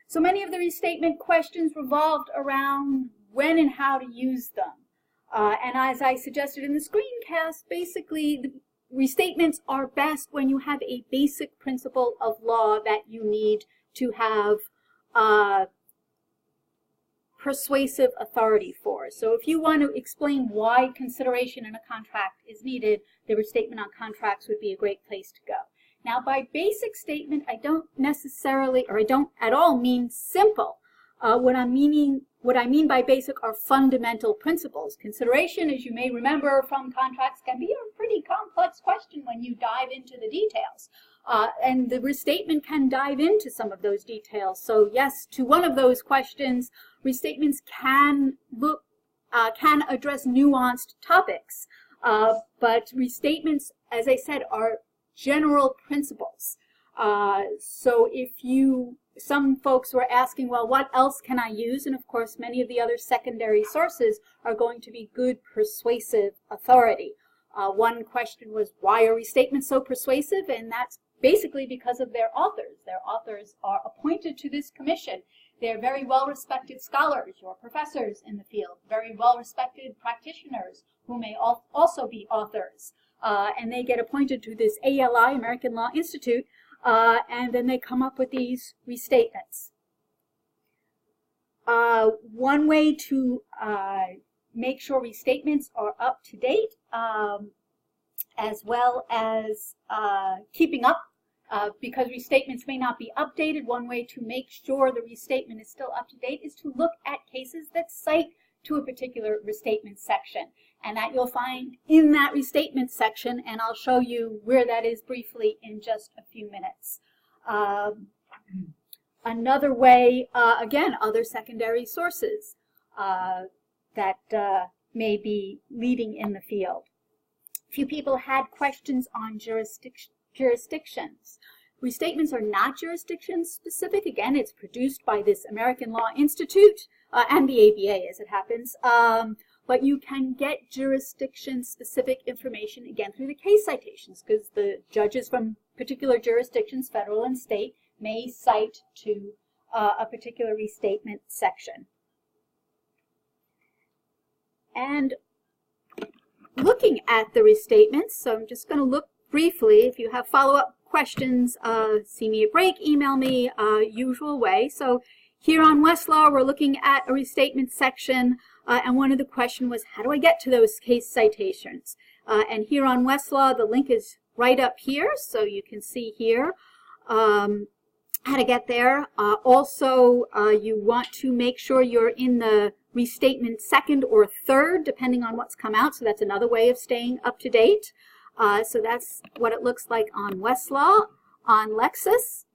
So many of the restatement questions revolved around when and how to use them. And as I suggested in the screencast, basically the restatements are best when you have a basic principle of law that you need to have persuasive authority for. So if you want to explain why consideration in a contract is needed, the restatement on contracts would be a great place to go. Now, by basic statement, I don't necessarily, or I don't at all mean simple. What I mean by basic are fundamental principles. Consideration, as you may remember from contracts, can be a pretty complex question when you dive into the details. And the restatement can dive into some of those details. So yes, to one of those questions, restatements can address nuanced topics. But restatements, as I said, are general principles. So some folks were asking, well, what else can I use? And of course, many of the other secondary sources are going to be good persuasive authority. One question was, why are restatements so persuasive? And that's basically because of their authors. Their authors are appointed to this commission. They're very well-respected scholars, or professors in the field, very well-respected practitioners who may also be authors. And they get appointed to this ALI, American Law Institute, and then they come up with these restatements. One way to make sure restatements are up to date, as well as keeping up, because restatements may not be updated, one way to make sure the restatement is still up to date is to look at cases that cite to a particular restatement section. And that you'll find in that restatement section, and I'll show you where that is briefly in just a few minutes. Another way, again, other secondary sources that may be leading in the field. A few people had questions on jurisdictions. Restatements are not jurisdiction specific. Again, it's produced by this American Law Institute and the ABA as it happens. But you can get jurisdiction-specific information, again, through the case citations, because the judges from particular jurisdictions, federal and state, may cite to a particular restatement section. And looking at the restatements, so I'm just going to look briefly. If you have follow-up questions, see me at break, email me, usual way. So here on Westlaw, we're looking at a restatement section. And one of the questions was, how do I get to those case citations? And here on Westlaw, the link is right up here, so you can see here how to get there. Also, you want to make sure you're in the restatement second or third, depending on what's come out. So that's another way of staying up to date. So that's what it looks like on Westlaw. On Lexis,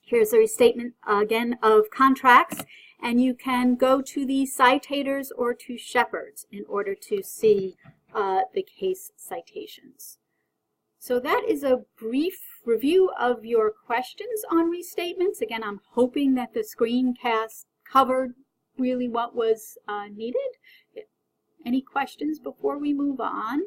here's a restatement, again, of contracts. And you can go to the citators or to Shepard's in order to see the case citations. So that is a brief review of your questions on restatements. Again, I'm hoping that the screencast covered really what was needed. Any questions before we move on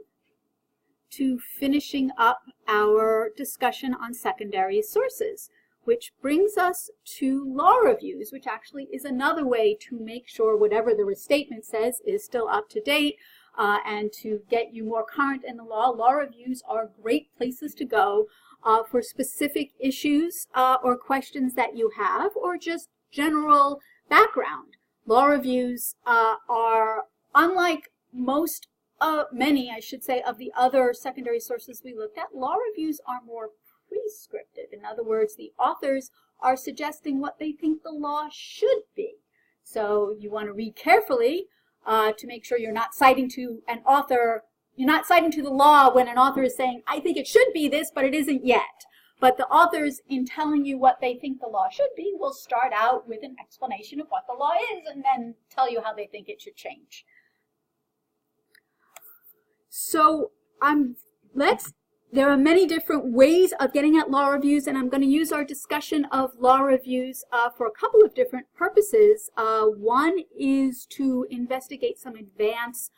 to finishing up our discussion on secondary sources? Which brings us to law reviews, which actually is another way to make sure whatever the restatement says is still up to date and to get you more current in the law. Law reviews are great places to go for specific issues or questions that you have, or just general background. Law reviews are, unlike many, I should say, of the other secondary sources we looked at, law reviews are more prescriptive. In other words, the authors are suggesting what they think the law should be. So you want to read carefully to make sure you're not citing to an author, you're not citing to the law when an author is saying, I think it should be this, but it isn't yet. But the authors, in telling you what they think the law should be, will start out with an explanation of what the law is and then tell you how they think it should change. So there are many different ways of getting at law reviews, and I'm going to use our discussion of law reviews for a couple of different purposes. One is to investigate some advanced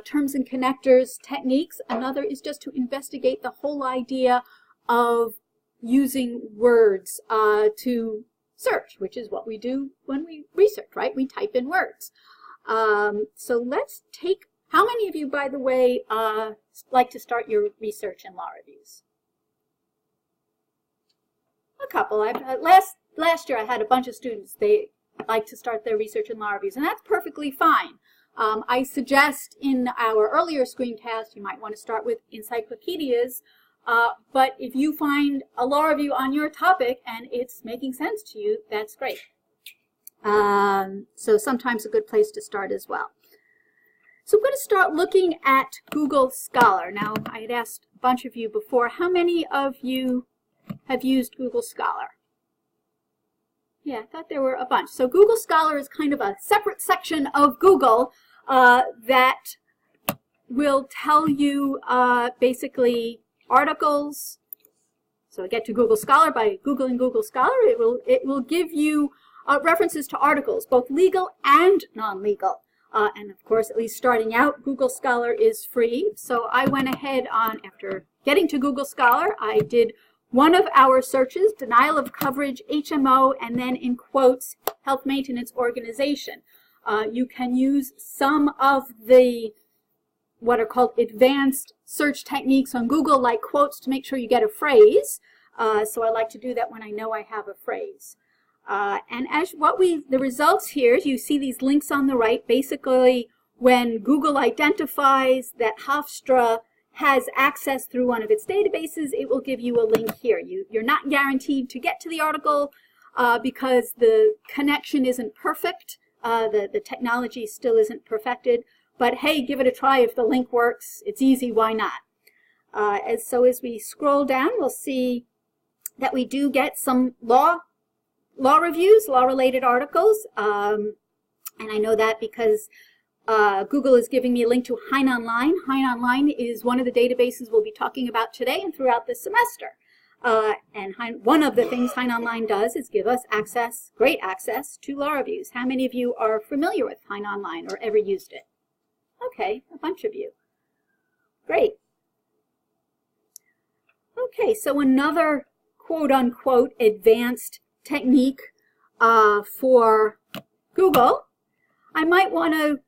terms and connectors techniques. Another is just to investigate the whole idea of using words to search, which is what we do when we research, right? We type in words. So let's take, how many of you, by the way, like to start your research in law reviews? A couple. Last year I had a bunch of students, they like to start their research in law reviews, and that's perfectly fine. I suggest in our earlier screencast you might want to start with encyclopedias, but if you find a law review on your topic and it's making sense to you, that's great. So sometimes a good place to start as well. So I'm going to start looking at Google Scholar. Now, I had asked a bunch of you before, how many of you have used Google Scholar? Yeah, I thought there were a bunch. So Google Scholar is kind of a separate section of Google that will tell you basically articles. So I get to Google Scholar by Googling Google Scholar. It will give you references to articles, both legal and non-legal. And of course, at least starting out, Google Scholar is free. So I went ahead after getting to Google Scholar, I did one of our searches, denial of coverage, HMO, and then in quotes, health maintenance organization. You can use some of the what are called advanced search techniques on Google, like quotes, to make sure you get a phrase. So I like to do that when I know I have a phrase. And as the results here, you see these links on the right. Basically, when Google identifies that Hofstra has access through one of its databases, it will give you a link here. You're not guaranteed to get to the article because the connection isn't perfect. The technology still isn't perfected. But hey, give it a try. If the link works, it's easy, why not? So as we scroll down, we'll see that we do get some law reviews, law-related articles. And I know that because Google is giving me a link to Hein Online. Hein Online is one of the databases we'll be talking about today and throughout this semester. And one of the things Hein Online does is give us access, great access, to law reviews. How many of you are familiar with Hein Online or ever used it? Okay, a bunch of you. Great. Okay, so another quote-unquote advanced technique for Google, I might want to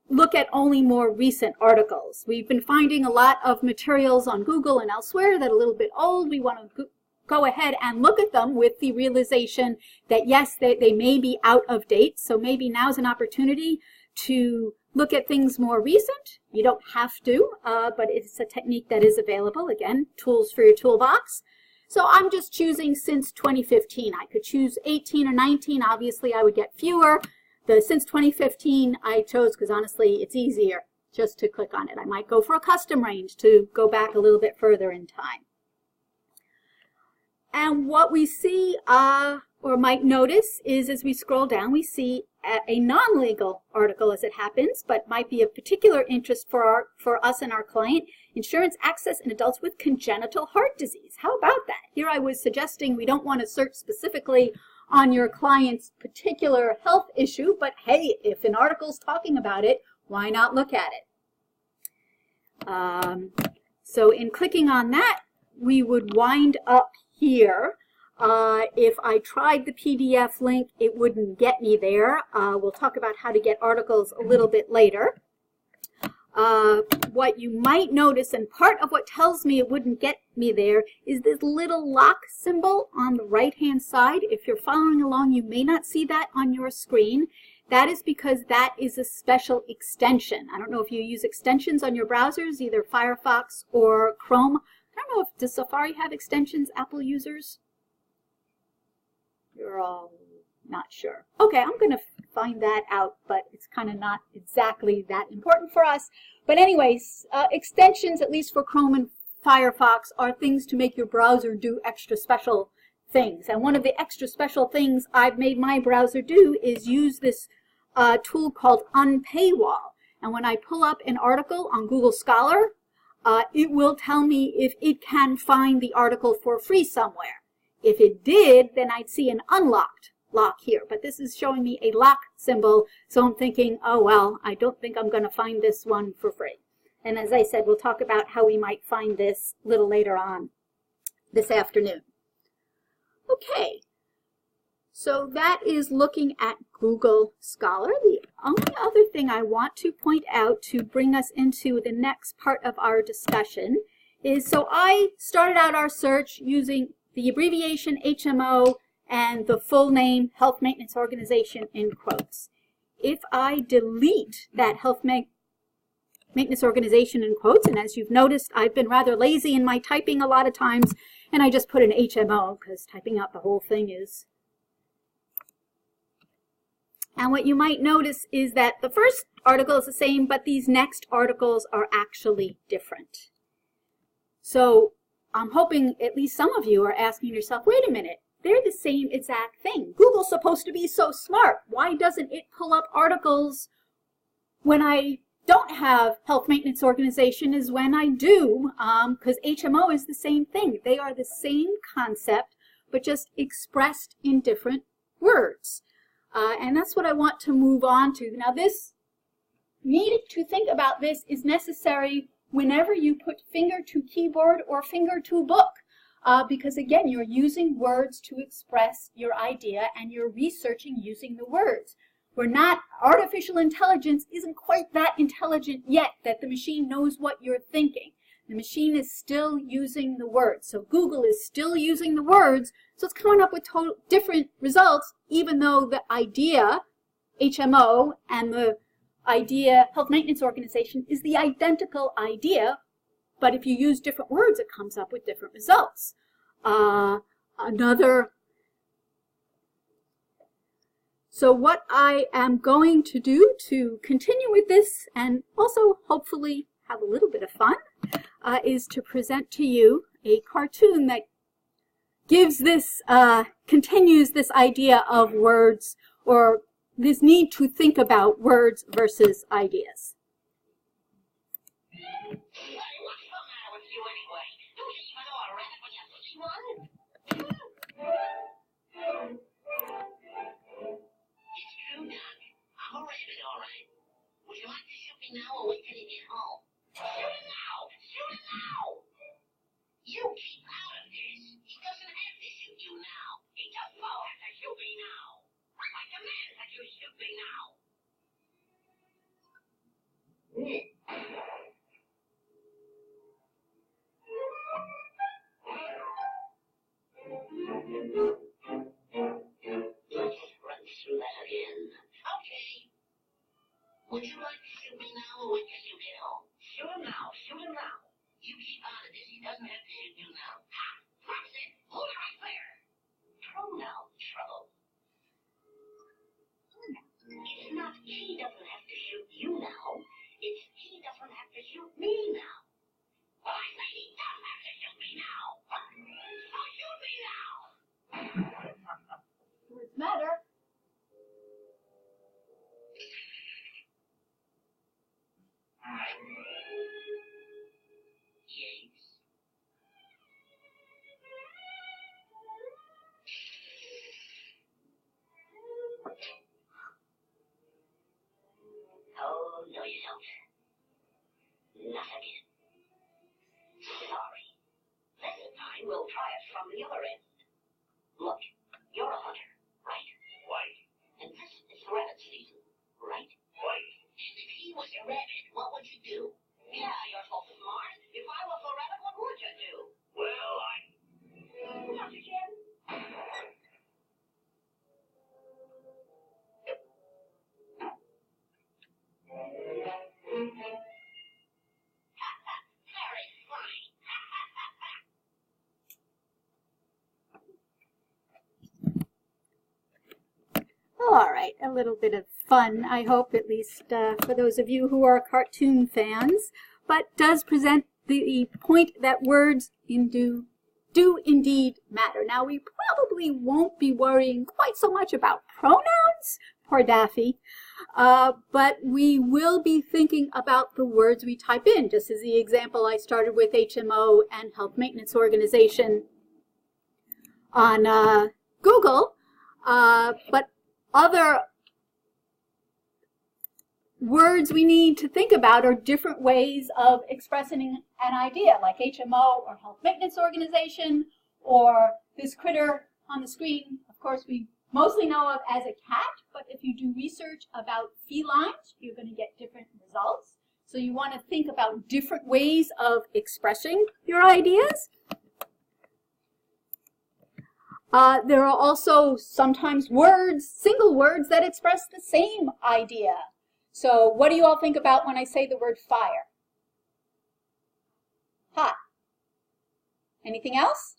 look at only more recent articles. We've been finding a lot of materials on Google and elsewhere that are a little bit old. We want to go ahead and look at them with the realization that yes, they may be out of date, so maybe now's an opportunity to look at things more recent. You don't have to, but it's a technique that is available. Again, tools for your toolbox. So I'm just choosing since 2015. I could choose 18 or 19. Obviously, I would get fewer. The since 2015 I chose because honestly, it's easier just to click on it. I might go for a custom range to go back a little bit further in time. And what we see or might notice is as we scroll down, we see a non-legal article as it happens, but might be of particular interest for us and our client, insurance access in adults with congenital heart disease. How about that? Here I was suggesting we don't want to search specifically on your client's particular health issue, but hey, if an article's talking about it, why not look at it? So in clicking on that, we would wind up here. If I tried the PDF link, it wouldn't get me there. We'll talk about how to get articles a little bit later. What you might notice, and part of what tells me it wouldn't get me there, is this little lock symbol on the right-hand side. If you're following along, you may not see that on your screen. That is because that is a special extension. I don't know if you use extensions on your browsers, either Firefox or Chrome. I don't know does Safari have extensions, Apple users? You're all not sure. Okay, I'm going to find that out, but it's kind of not exactly that important for us. But anyways, extensions, at least for Chrome and Firefox, are things to make your browser do extra special things. And one of the extra special things I've made my browser do is use this tool called Unpaywall. And when I pull up an article on Google Scholar, it will tell me if it can find the article for free somewhere. If it did, then I'd see an unlocked lock here. But this is showing me a lock symbol, so I'm thinking, oh, well, I don't think I'm going to find this one for free. And as I said, we'll talk about how we might find this a little later on this afternoon. Okay, So that is looking at Google Scholar. The only other thing I want to point out to bring us into the next part of our discussion is, so I started out our search using the abbreviation HMO and the full name Health Maintenance Organization in quotes. If I delete that Health Maintenance Organization in quotes, and as you've noticed, I've been rather lazy in my typing a lot of times, and I just put an HMO because typing out the whole thing is... And what you might notice is that the first article is the same, but these next articles are actually different. So I'm hoping at least some of you are asking yourself, wait a minute, they're the same exact thing. Google's supposed to be so smart. Why doesn't it pull up articles when I don't have Health Maintenance Organization as when I do? Because HMO is the same thing. They are the same concept, but just expressed in different words. And that's what I want to move on to. Now this, need to think about this is necessary whenever you put finger to keyboard or finger to book. Because again, you're using words to express your idea and you're researching using the words. We're not, artificial intelligence isn't quite that intelligent yet that the machine knows what you're thinking. The machine is still using the words. So Google is still using the words, so it's coming up with total different results, even though the idea, HMO, and the idea, Health Maintenance Organization, is the identical idea, but if you use different words, it comes up with different results. So what I am going to do to continue with this, and also hopefully have a little bit of fun, is to present to you a cartoon that gives this, continues this idea of words, or this need to think about words versus ideas. I'm a rabbit, all right. Would you like to shoot me now or wait till you get home? Shoot it now! Shoot it now! You keep out of this. He doesn't have to shoot you now. He just won't have to shoot me now. I demand that you shoot me now. Let's run through that again. Okay. Would you like to shoot me now or wait till you get home? Shoot him now. Shoot him now. You keep out of this. He doesn't have to shoot you now. Ha! That's it. Hold it right there. Pronoun trouble. It's not he doesn't have to shoot you now. It's he doesn't have to shoot me now. Well, I say he does have to shoot me now. So shoot me now. Words matter. Oh, no you don't. Not again. Sorry. This time we'll try it from the other end. Look, you're a hunter, right? Right. And this is rabbit season, right? Right. And if he was a rabbit, what would you do? Yeah, you're so smart. If I was a rabbit, what would you do? Well, not again. Very funny. All right, a little bit of fun, I hope, at least for those of you who are cartoon fans, but does present the point that words do indeed matter. Now, we probably won't be worrying quite so much about pronouns, poor Daffy, but we will be thinking about the words we type in, just as the example I started with HMO and Health Maintenance Organization on Google, but other words we need to think about are different ways of expressing an idea, like HMO or Health Maintenance Organization, or this critter on the screen. Of course, we mostly know of as a cat, but if you do research about felines, you're going to get different results. So you want to think about different ways of expressing your ideas. There are also sometimes words, single words, that express the same idea. So what do you all think about when I say the word fire? Hot. Anything else?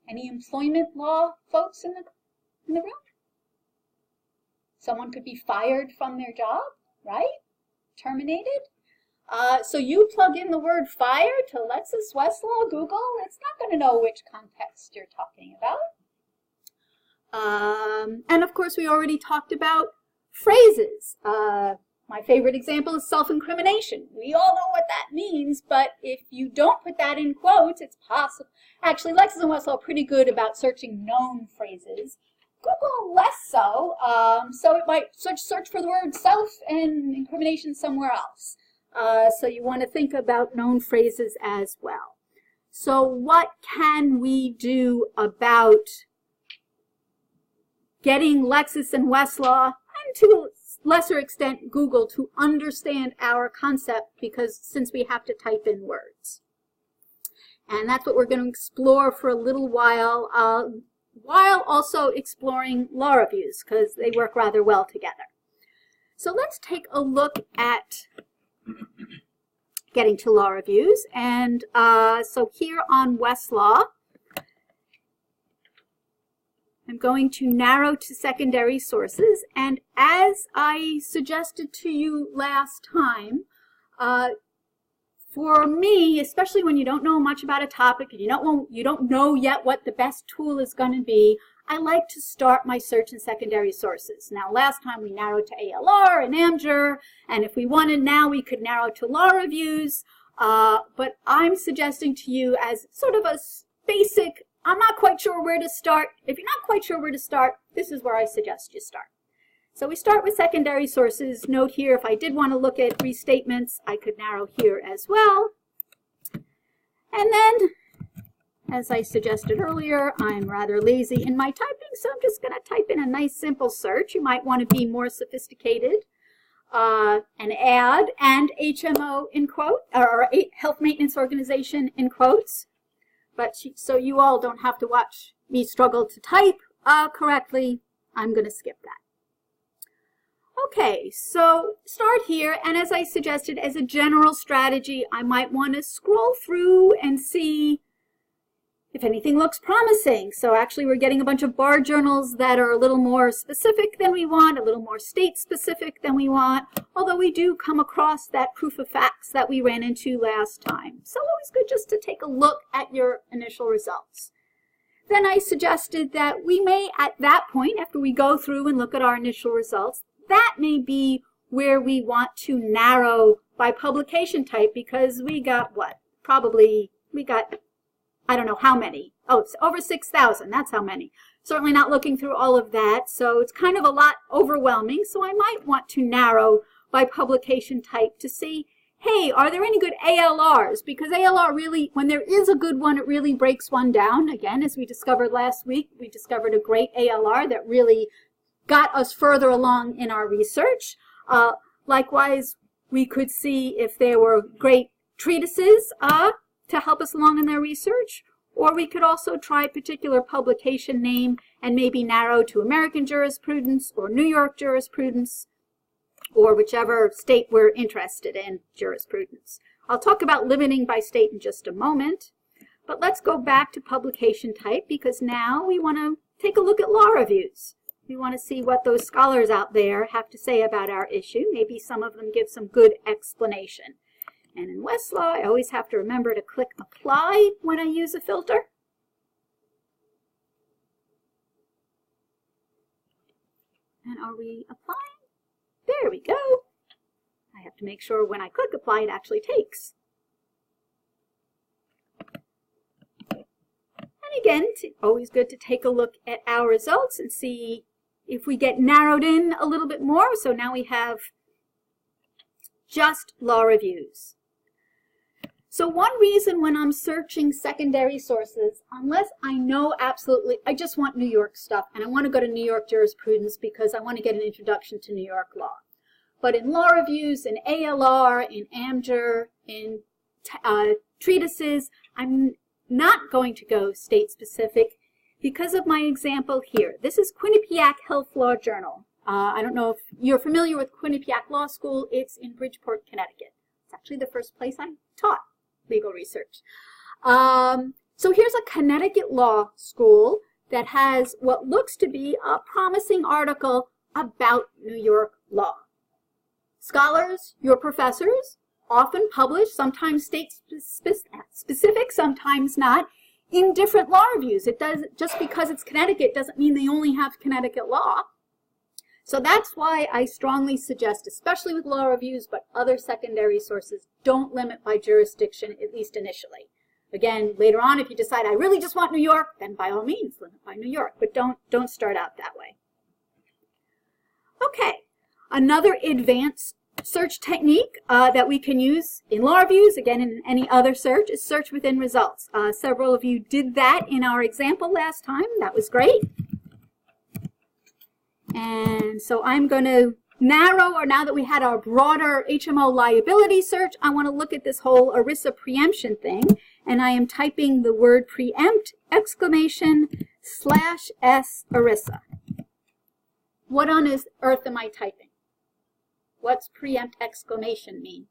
Any employment law folks in the room? Someone could be fired from their job, right? Terminated. So you plug in the word fire to Lexis Westlaw, Google, it's not going to know which context you're talking about. And of course, we already talked about phrases. My favorite example is self-incrimination. We all know what that means, but if you don't put that in quotes, it's possible. Actually, Lexis and Westlaw are pretty good about searching known phrases. Google less so, so it might search for the word self and incrimination somewhere else. So you want to think about known phrases as well. So what can we do about getting Lexis and Westlaw, and to a lesser extent Google, to understand our concept, because since we have to type in words? And that's what we're going to explore for a little while also exploring law reviews, because they work rather well together. So let's take a look at getting to law reviews. And so here on Westlaw, I'm going to narrow to secondary sources. And as I suggested to you last time, for me, especially when you don't know much about a topic and you don't know yet what the best tool is going to be, I like to start my search in secondary sources. Now, last time we narrowed to ALR and AmJur, and if we wanted now, we could narrow to law reviews. But I'm suggesting to you as sort of a basic, I'm not quite sure where to start. If you're not quite sure where to start, this is where I suggest you start. So we start with secondary sources. Note here, if I did want to look at restatements, I could narrow here as well. And then, as I suggested earlier, I'm rather lazy in my typing, so I'm just going to type in a nice simple search. You might want to be more sophisticated and add "and HMO" in quote, or Health Maintenance Organization in quotes. But so you all don't have to watch me struggle to type correctly, I'm going to skip that. Okay, so start here, and as I suggested, as a general strategy, I might want to scroll through and see if anything looks promising. So actually we're getting a bunch of bar journals that are a little more specific than we want, a little more state specific than we want, although we do come across that proof of facts that we ran into last time. So always good just to take a look at your initial results. Then I suggested that we may, at that point, after we go through and look at our initial results, that may be where we want to narrow by publication type, because we got what? Probably, we got, I don't know how many. Oh, it's over 6,000. That's how many. Certainly not looking through all of that, so it's kind of a lot overwhelming. So I might want to narrow by publication type to see, hey, are there any good ALRs? Because ALR really, when there is a good one, it really breaks one down. Again, as we discovered last week, we discovered a great ALR that really got us further along in our research. Likewise, we could see if there were great treatises to help us along in their research, or we could also try a particular publication name and maybe narrow to American jurisprudence or New York jurisprudence, or whichever state we're interested in jurisprudence. I'll talk about limiting by state in just a moment, but let's go back to publication type, because now we want to take a look at law reviews. We want to see what those scholars out there have to say about our issue. Maybe some of them give some good explanation. And in Westlaw, I always have to remember to click apply when I use a filter. And are we applying? There we go. I have to make sure when I click apply, it actually takes. And again, always good to take a look at our results and see if we get narrowed in a little bit more. So now we have just law reviews. So one reason when I'm searching secondary sources, unless I know absolutely, I just want New York stuff, and I want to go to New York jurisprudence because I want to get an introduction to New York law. But in law reviews, in ALR, in AmJur, in treatises, I'm not going to go state-specific because of my example here. This is Quinnipiac Health Law Journal. I don't know if you're familiar with Quinnipiac Law School. It's in Bridgeport, Connecticut. It's actually the first place I taught legal research. So here's a Connecticut law school that has what looks to be a promising article about New York law. Scholars, your professors, often publish, sometimes state-specific, sometimes not, in different law reviews. It does, just because it's Connecticut doesn't mean they only have Connecticut law. So that's why I strongly suggest, especially with law reviews, but other secondary sources, don't limit by jurisdiction, at least initially. Again, later on, if you decide I really just want New York, then by all means, limit by New York, but don't start out that way. Okay, another advanced search technique that we can use in law reviews, again in any other search, is search within results. Several of you did that in our example last time. That was great. And so I'm going to narrow, or now that we had our broader HMO liability search, I want to look at this whole ERISA preemption thing. And I am typing the word preempt, exclamation, /S ERISA. What on earth am I typing? What's preempt exclamation mean?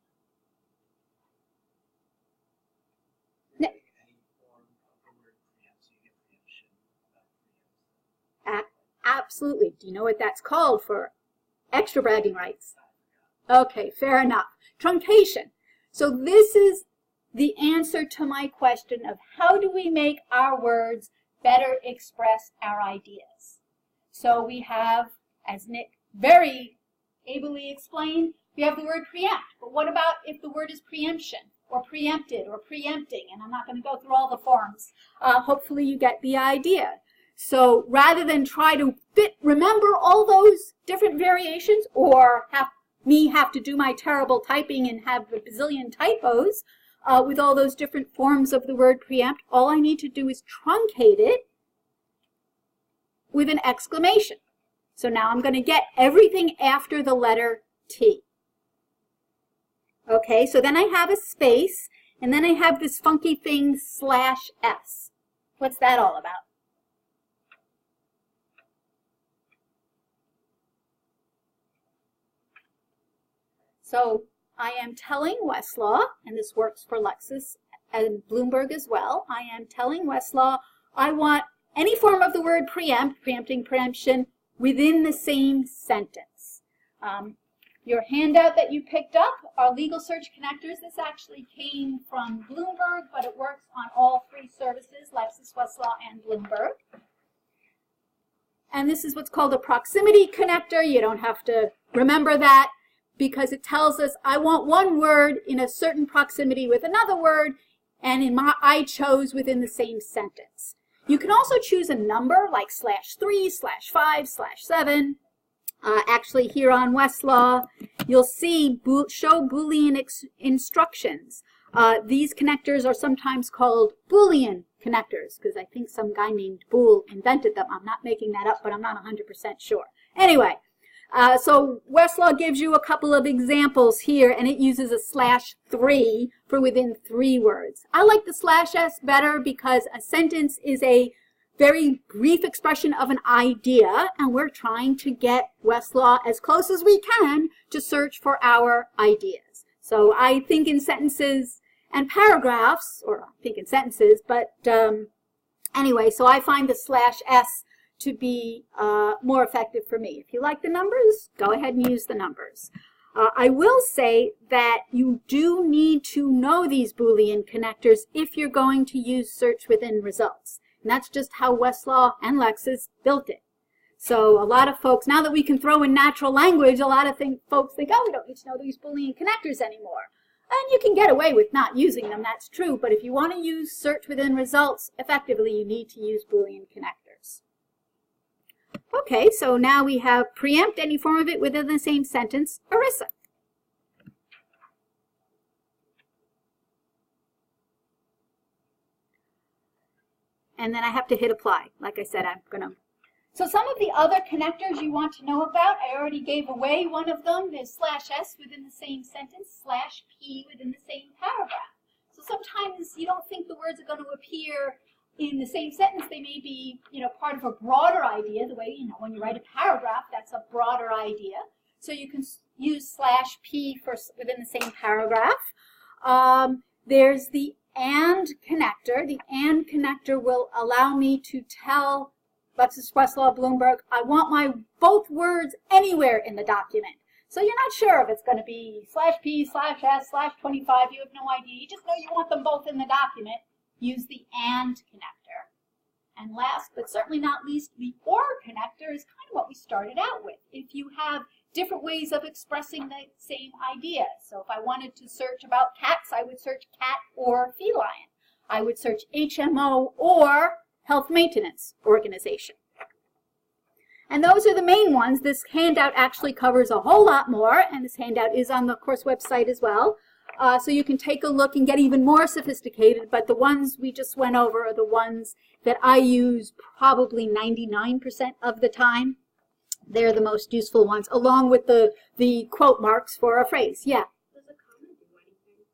Absolutely. Do you know what that's called for extra bragging rights? Okay, fair enough. Truncation. So this is the answer to my question of how do we make our words better express our ideas? So we have, as Nick very ably explained, we have the word preempt. But what about if the word is preemption or preempted or preempting? And I'm not going to go through all the forms. Hopefully you get the idea. So rather than try to remember all those different variations or have to do my terrible typing and have a bazillion typos with all those different forms of the word preempt, all I need to do is truncate it with an exclamation. So now I'm going to get everything after the letter T. Okay, so then I have a space, and then I have this funky thing /S. What's that all about? So I am telling Westlaw, and this works for Lexis and Bloomberg as well, I am telling Westlaw I want any form of the word preempt, preempting, preemption, within the same sentence. Your handout that you picked up are legal search connectors. This actually came from Bloomberg, but it works on all three services, Lexis, Westlaw, and Bloomberg. And this is what's called a proximity connector. You don't have to remember that, because it tells us I want one word in a certain proximity with another word, and I chose within the same sentence. You can also choose a number like /3, /5, /7. Actually, here on Westlaw, you'll see show Boolean instructions. These connectors are sometimes called Boolean connectors, because I think some guy named Boole invented them. I'm not making that up, but I'm not 100% sure. Anyway, so Westlaw gives you a couple of examples here, and it uses a /3 for within 3 words. I like the /S better because a sentence is a very brief expression of an idea, and we're trying to get Westlaw as close as we can to search for our ideas. So I think in sentences and paragraphs, or I think in sentences, but anyway, so I find the /S to be more effective for me. If you like the numbers, go ahead and use the numbers. I will say that you do need to know these Boolean connectors if you're going to use search within results. And that's just how Westlaw and Lexis built it. So a lot of folks, now that we can throw in natural language, a lot of folks think, oh, we don't need to know these Boolean connectors anymore. And you can get away with not using them, that's true. But if you want to use search within results effectively, you need to use Boolean connectors. Okay, so now we have preempt any form of it within the same sentence, ERISA. and then I have to hit apply. Like I said, I'm going to. So some of the other connectors you want to know about, I already gave away one of them. There's /s within the same sentence, /p within the same paragraph. So sometimes you don't think the words are going to appear in the same sentence. They may be, part of a broader idea. The way, when you write a paragraph, that's a broader idea. So you can use /p for within the same paragraph. There's the AND connector. The AND connector will allow me to tell Lexis, Westlaw, Bloomberg, I want my both words anywhere in the document. So you're not sure if it's going to be /p, /s, /25. You have no idea. You just know you want them both in the document. Use the AND connector. And last but certainly not least, the OR connector is kind of what we started out with. If you have different ways of expressing the same idea. So if I wanted to search about cats, I would search cat or feline. I would search HMO or Health Maintenance Organization. And those are the main ones. This handout actually covers a whole lot more, and this handout is on the course website as well. So you can take a look and get even more sophisticated, but the ones we just went over are the ones that I use probably 99% of the time. They're the most useful ones, along with the quote marks for a phrase. Yeah? Does a comma do anything?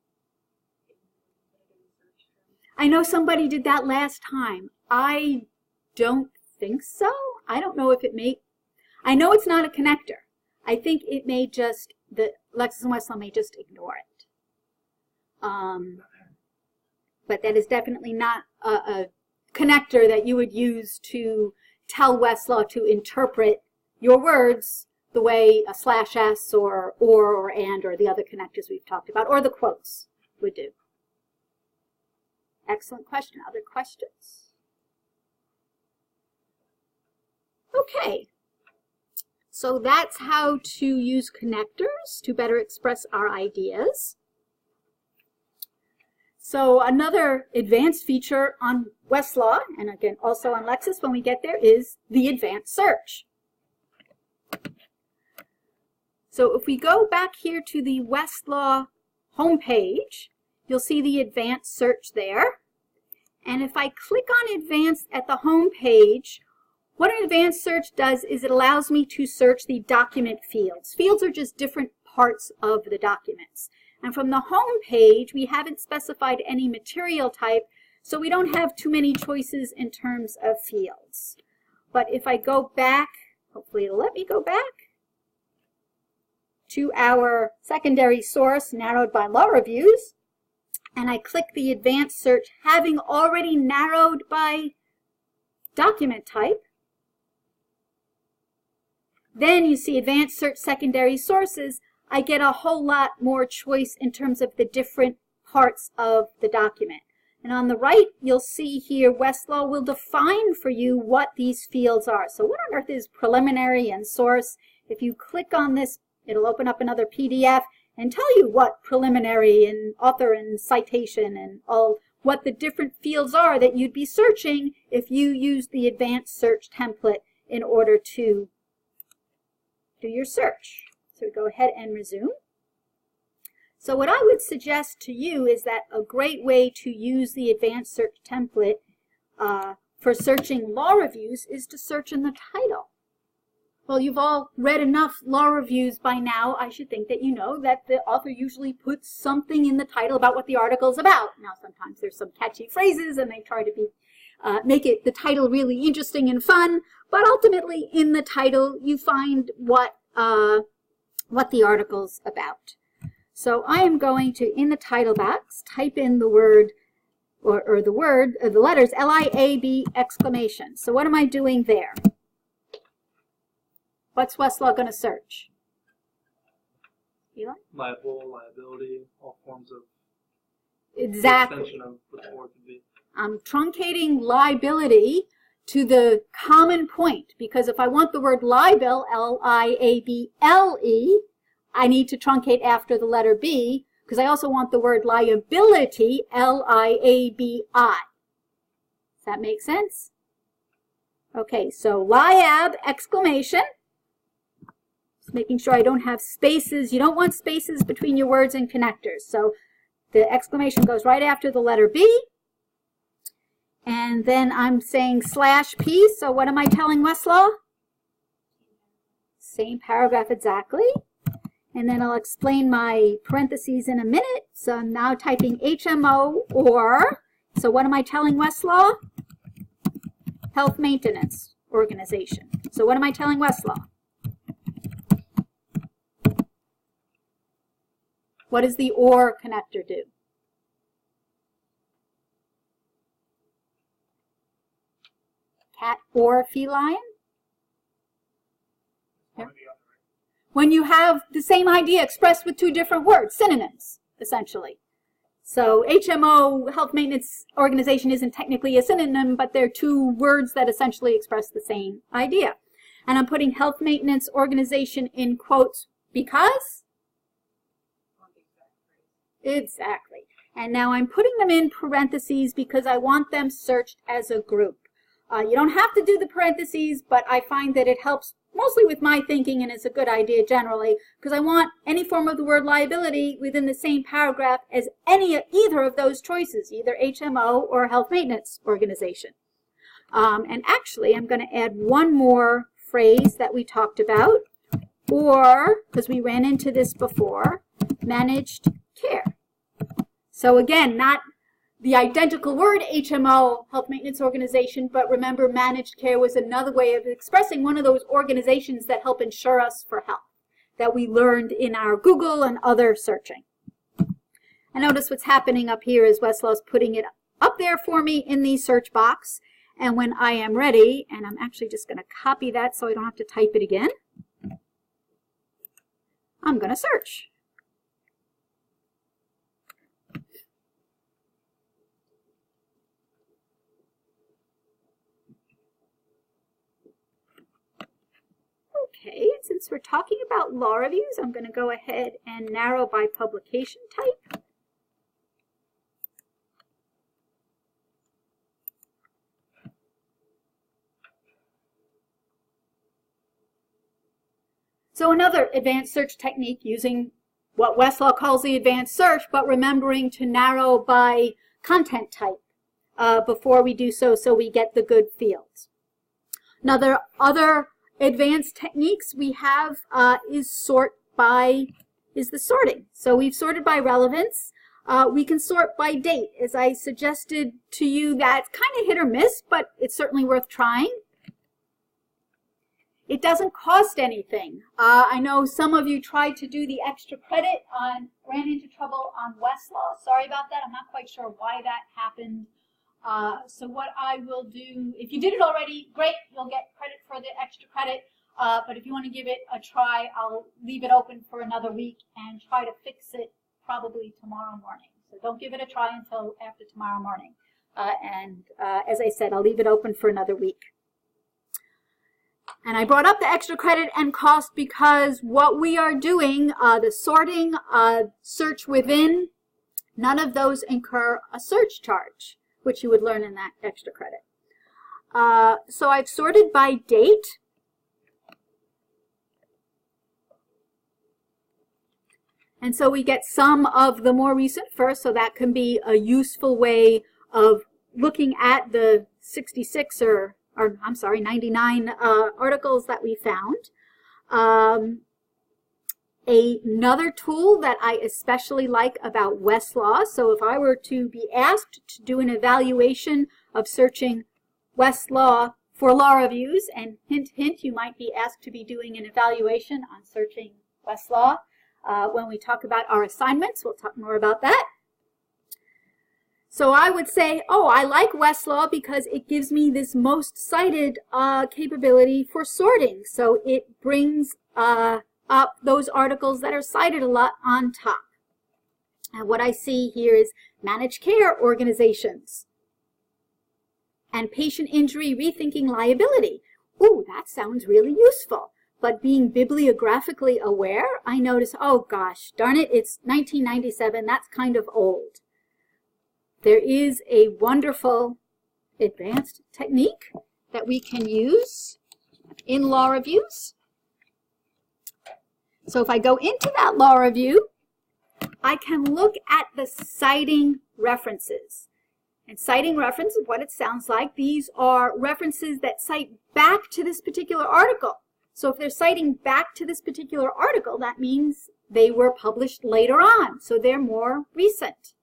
I know somebody did that last time. I don't think so. I don't know if it may. I know it's not a connector. I think it may just, the Lexis and Westlaw may just ignore it. But that is definitely not a connector that you would use to tell Westlaw to interpret your words the way a /s or and or the other connectors we've talked about, or the quotes would do. Excellent question. Other questions? Okay. So that's how to use connectors to better express our ideas. So another advanced feature on Westlaw, and again also on Lexis when we get there, is the advanced search. So if we go back here to the Westlaw homepage, you'll see the advanced search there. And if I click on advanced at the homepage, what an advanced search does is it allows me to search the document fields. Fields are just different parts of the documents. And from the home page, we haven't specified any material type, so we don't have too many choices in terms of fields. But if I go back, hopefully it'll let me go back to our secondary source narrowed by law reviews, and I click the advanced search, having already narrowed by document type, then you see advanced search secondary sources. I get a whole lot more choice in terms of the different parts of the document. And on the right, you'll see here Westlaw will define for you what these fields are. So what on earth is preliminary and source? If you click on this, it'll open up another PDF and tell you what preliminary and author and citation and all, what the different fields are that you'd be searching if you use the advanced search template in order to do your search. So we go ahead and resume. So what I would suggest to you is that a great way to use the advanced search template for searching law reviews is to search in the title. Well, you've all read enough law reviews by now. I should think that you know that the author usually puts something in the title about what the article is about. Now, sometimes there's some catchy phrases and they try to be make it the title really interesting and fun, but ultimately in the title you find what the article's about. So I am going to, in the title box, type in the word, or the letters LIAB exclamation. So what am I doing there? What's Westlaw going to search? Eli? Liability, all forms of exactly. extension of what the word could be. I'm truncating liability to the common point, because if I want the word libel, L-I-A-B-L-E, I need to truncate after the letter B, because I also want the word liability, L-I-A-B-I. Does that make sense? Okay, so liab exclamation. Just making sure I don't have spaces. You don't want spaces between your words and connectors. So the exclamation goes right after the letter B. And then I'm saying /P, so what am I telling Westlaw? Same paragraph exactly. And then I'll explain my parentheses in a minute. So I'm now typing HMO or, so what am I telling Westlaw? Health Maintenance Organization. So what am I telling Westlaw? What does the OR connector do? Cat or feline? When you have the same idea expressed with two different words, synonyms, essentially. So HMO, Health Maintenance Organization, isn't technically a synonym, but they're two words that essentially express the same idea. And I'm putting Health Maintenance Organization in quotes because? Exactly. And now I'm putting them in parentheses because I want them searched as a group. You don't have to do the parentheses, but I find that it helps mostly with my thinking, and it's a good idea generally, because I want any form of the word liability within the same paragraph as either of those choices, either HMO or Health Maintenance Organization. And actually, I'm going to add one more phrase that we talked about, or, because we ran into this before, managed care. So again, not the identical word HMO, Health Maintenance Organization, but remember managed care was another way of expressing one of those organizations that help insure us for health that we learned in our Google and other searching. And notice what's happening up here is Westlaw's putting it up there for me in the search box. And when I am ready, and I'm actually just going to copy that so I don't have to type it again, I'm going to search. Okay, since we're talking about law reviews, I'm going to go ahead and narrow by publication type. So another advanced search technique using what Westlaw calls the advanced search, but remembering to narrow by content type before we do so we get the good fields. Other advanced techniques we have is the sorting. So we've sorted by relevance. We can sort by date. As I suggested to you, that's kind of hit or miss, but it's certainly worth trying. It doesn't cost anything. I know some of you tried to do the extra credit ran into trouble on Westlaw. Sorry about that. I'm not quite sure why that happened. So what I will do, if you did it already, great, you'll get credit for the extra credit. But if you want to give it a try, I'll leave it open for another week and try to fix it probably tomorrow morning. So don't give it a try until after tomorrow morning. As I said, I'll leave it open for another week. And I brought up the extra credit and cost because what we are doing, the sorting, search within, none of those incur a search charge, which you would learn in that extra credit. So I've sorted by date. And so we get some of the more recent first, so that can be a useful way of looking at the 66 or I'm sorry, 99 articles that we found. Another tool that I especially like about Westlaw, so if I were to be asked to do an evaluation of searching Westlaw for law reviews, and hint, hint, you might be asked to be doing an evaluation on searching Westlaw. When we talk about our assignments, we'll talk more about that. So I would say, oh, I like Westlaw because it gives me this most cited capability for sorting. So it brings up those articles that are cited a lot on top. And what I see here is managed care organizations and patient injury rethinking liability. Ooh, that sounds really useful. But being bibliographically aware, I notice, oh gosh, darn it, it's 1997, that's kind of old. There is a wonderful advanced technique that we can use in law reviews. So if I go into that law review, I can look at the citing references. And citing reference is what it sounds like. These are references that cite back to this particular article. So if they're citing back to this particular article, that means they were published later on. So they're more recent.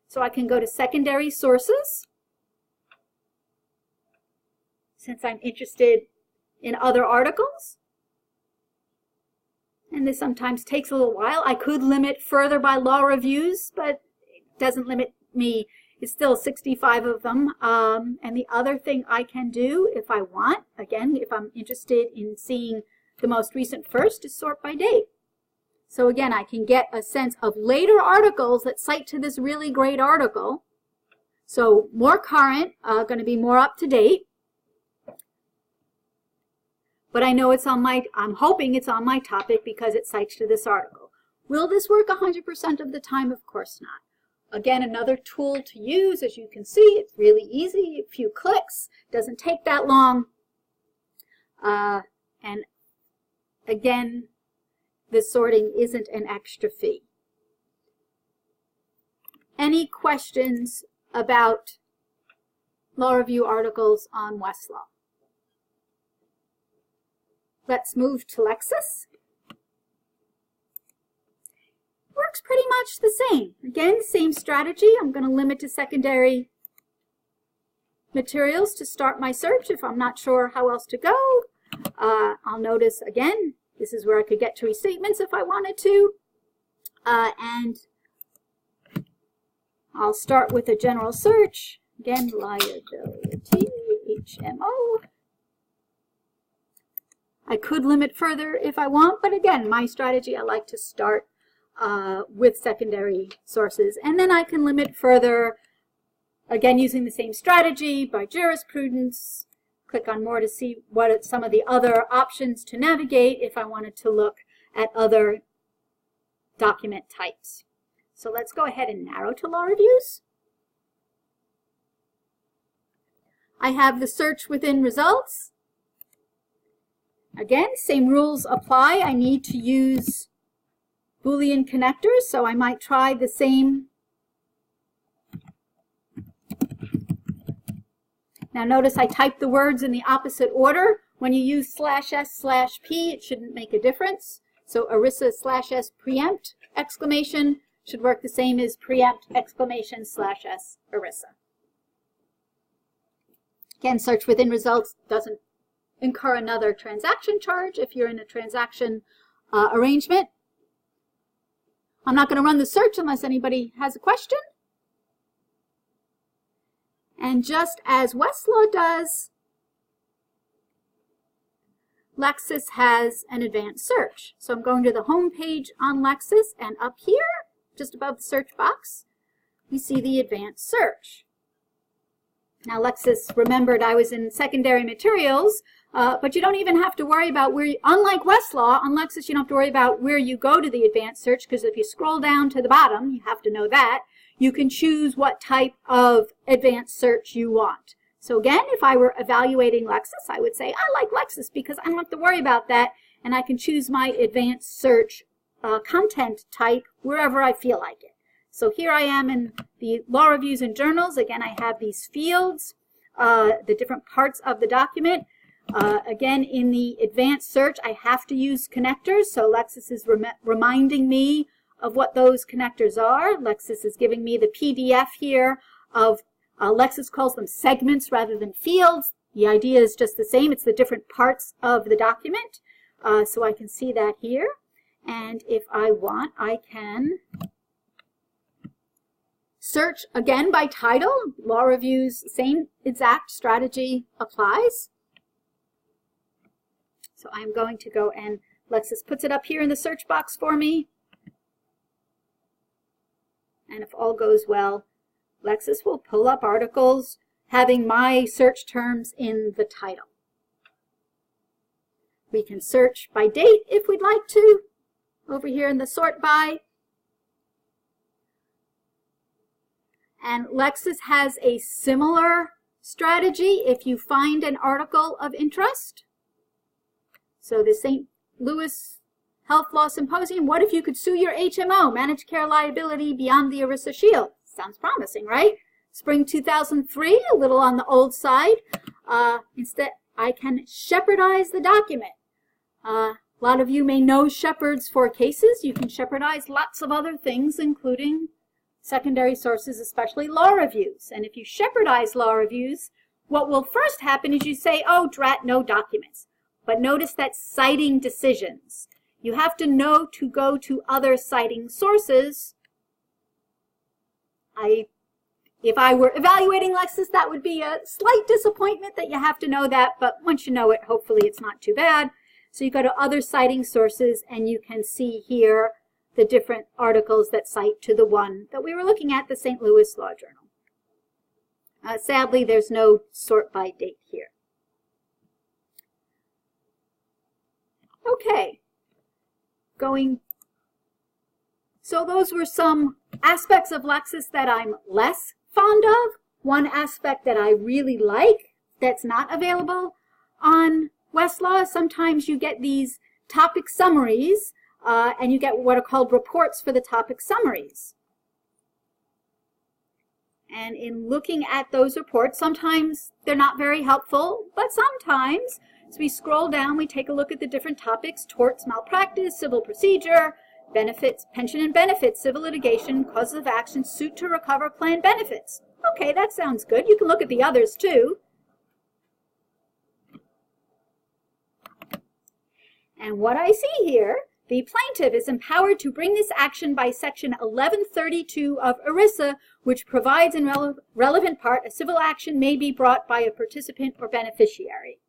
So I can go to secondary sources, since I'm interested in other articles. And this sometimes takes a little while. I could limit further by law reviews, but it doesn't limit me. It's still 65 of them. And the other thing I can do if I want, again, if I'm interested in seeing the most recent first, is sort by date. So again, I can get a sense of later articles that cite to this really great article. So more current, going to be more up to date. But I know it's on I'm hoping it's on my topic because it cites to this article. Will this work 100% of the time? Of course not. Again, another tool to use. As you can see, it's really easy. A few clicks. Doesn't take that long. And again, this sorting isn't an extra fee. Any questions about law review articles on Westlaw? Let's move to Lexis. Works pretty much the same. Again, same strategy. I'm going to limit to secondary materials to start my search if I'm not sure how else to go. I'll notice, again, this is where I could get to restatements if I wanted to. And I'll start with a general search. Again, liability, HMO. I could limit further if I want, but again, my strategy, I like to start with secondary sources. And then I can limit further, again, using the same strategy by jurisprudence. Click on more to see what some of the other options to navigate if I wanted to look at other document types. So let's go ahead and narrow to law reviews. I have the search within results. Again, same rules apply. I need to use Boolean connectors, so I might try the same. Now notice I typed the words in the opposite order. When you use /s/p, it shouldn't make a difference. So ERISA /s preempt exclamation should work the same as preempt exclamation /s ERISA. Again, search within results doesn't incur another transaction charge if you're in a transaction arrangement. I'm not going to run the search unless anybody has a question. And just as Westlaw does, Lexis has an advanced search. So I'm going to the home page on Lexis, and up here, just above the search box, we see the advanced search. Now Lexis remembered I was in secondary materials, but you don't even have to worry about where you, unlike Westlaw, on Lexis you don't have to worry about where you go to the advanced search, because if you scroll down to the bottom, you have to know that, you can choose what type of advanced search you want. So again, if I were evaluating Lexis, I would say I like Lexis because I don't have to worry about that, and I can choose my advanced search content type wherever I feel like it. So here I am in the law reviews and journals. Again, I have these fields, the different parts of the document. Again, in the advanced search, I have to use connectors. So Lexis is reminding me of what those connectors are. Lexis is giving me the PDF here of, Lexis calls them segments rather than fields. The idea is just the same. It's the different parts of the document. So I can see that here. And if I want, I can search again by title. Law reviews, same exact strategy applies. So I'm going to go, and Lexis puts it up here in the search box for me. And if all goes well, Lexis will pull up articles having my search terms in the title. We can search by date if we'd like to, over here in the sort by. And Lexis has a similar strategy if you find an article of interest. So the St. Louis Health Law Symposium, what if you could sue your HMO, managed care liability beyond the ERISA shield? Sounds promising, right? Spring 2003, a little on the old side. Instead, I can shepherdise the document. A lot of you may know shepherds for cases. You can shepherdise lots of other things, including secondary sources, especially law reviews. And if you shepherdise law reviews, what will first happen is you say, oh, drat, no documents. But notice that citing decisions. You have to know to go to other citing sources. If I were evaluating Lexis, that would be a slight disappointment that you have to know that, but once you know it, hopefully it's not too bad. So you go to other citing sources, and you can see here the different articles that cite to the one that we were looking at, the St. Louis Law Journal. Sadly, there's no sort by date here. Okay, so those were some aspects of Lexis that I'm less fond of. One aspect that I really like that's not available on Westlaw, sometimes you get these topic summaries, and you get what are called reports for the topic summaries. And in looking at those reports, sometimes they're not very helpful, but sometimes, as we scroll down, we take a look at the different topics: torts, malpractice, civil procedure, benefits, pension and benefits, civil litigation, causes of action, suit to recover plan benefits. Okay, that sounds good. You can look at the others too. And what I see here, the plaintiff is empowered to bring this action by Section 1132 of ERISA, which provides in relevant part a civil action may be brought by a participant or beneficiary.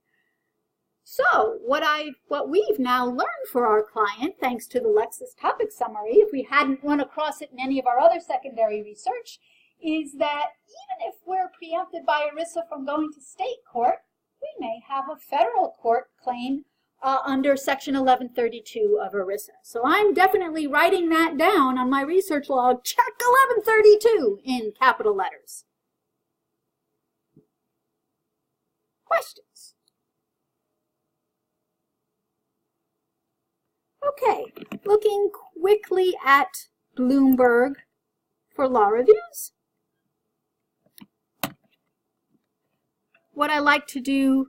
So what we've now learned for our client, thanks to the Lexis topic summary, if we hadn't run across it in any of our other secondary research, is that even if we're preempted by ERISA from going to state court, we may have a federal court claim under Section 1132 of ERISA. So I'm definitely writing that down on my research log, check 1132 in capital letters. Questions? Okay, looking quickly at Bloomberg for law reviews. What I like to do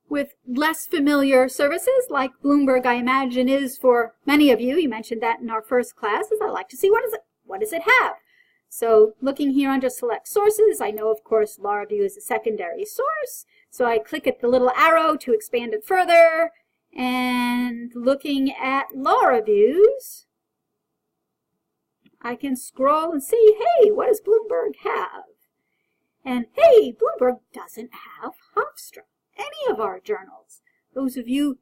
with less familiar services, like Bloomberg I imagine is for many of you, you mentioned that in our first class, is I like to see what does it have. So looking here under select sources, I know of course law review is a secondary source, so I click at the little arrow to expand it further, and looking at law reviews, I can scroll and see, hey, what does Bloomberg have? And hey, Bloomberg doesn't have Hofstra, any of our journals. Those of you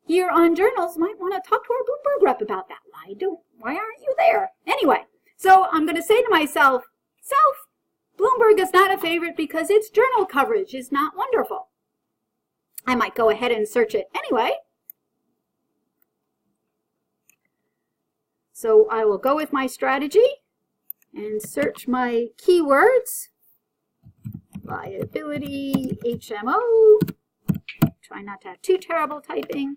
here on journals might want to talk to our Bloomberg rep about that. Why aren't you there? Anyway, so I'm going to say to myself, Bloomberg is not a favorite because its journal coverage is not wonderful. I might go ahead and search it anyway. So I will go with my strategy and search my keywords. Liability, HMO. Try not to have too terrible typing.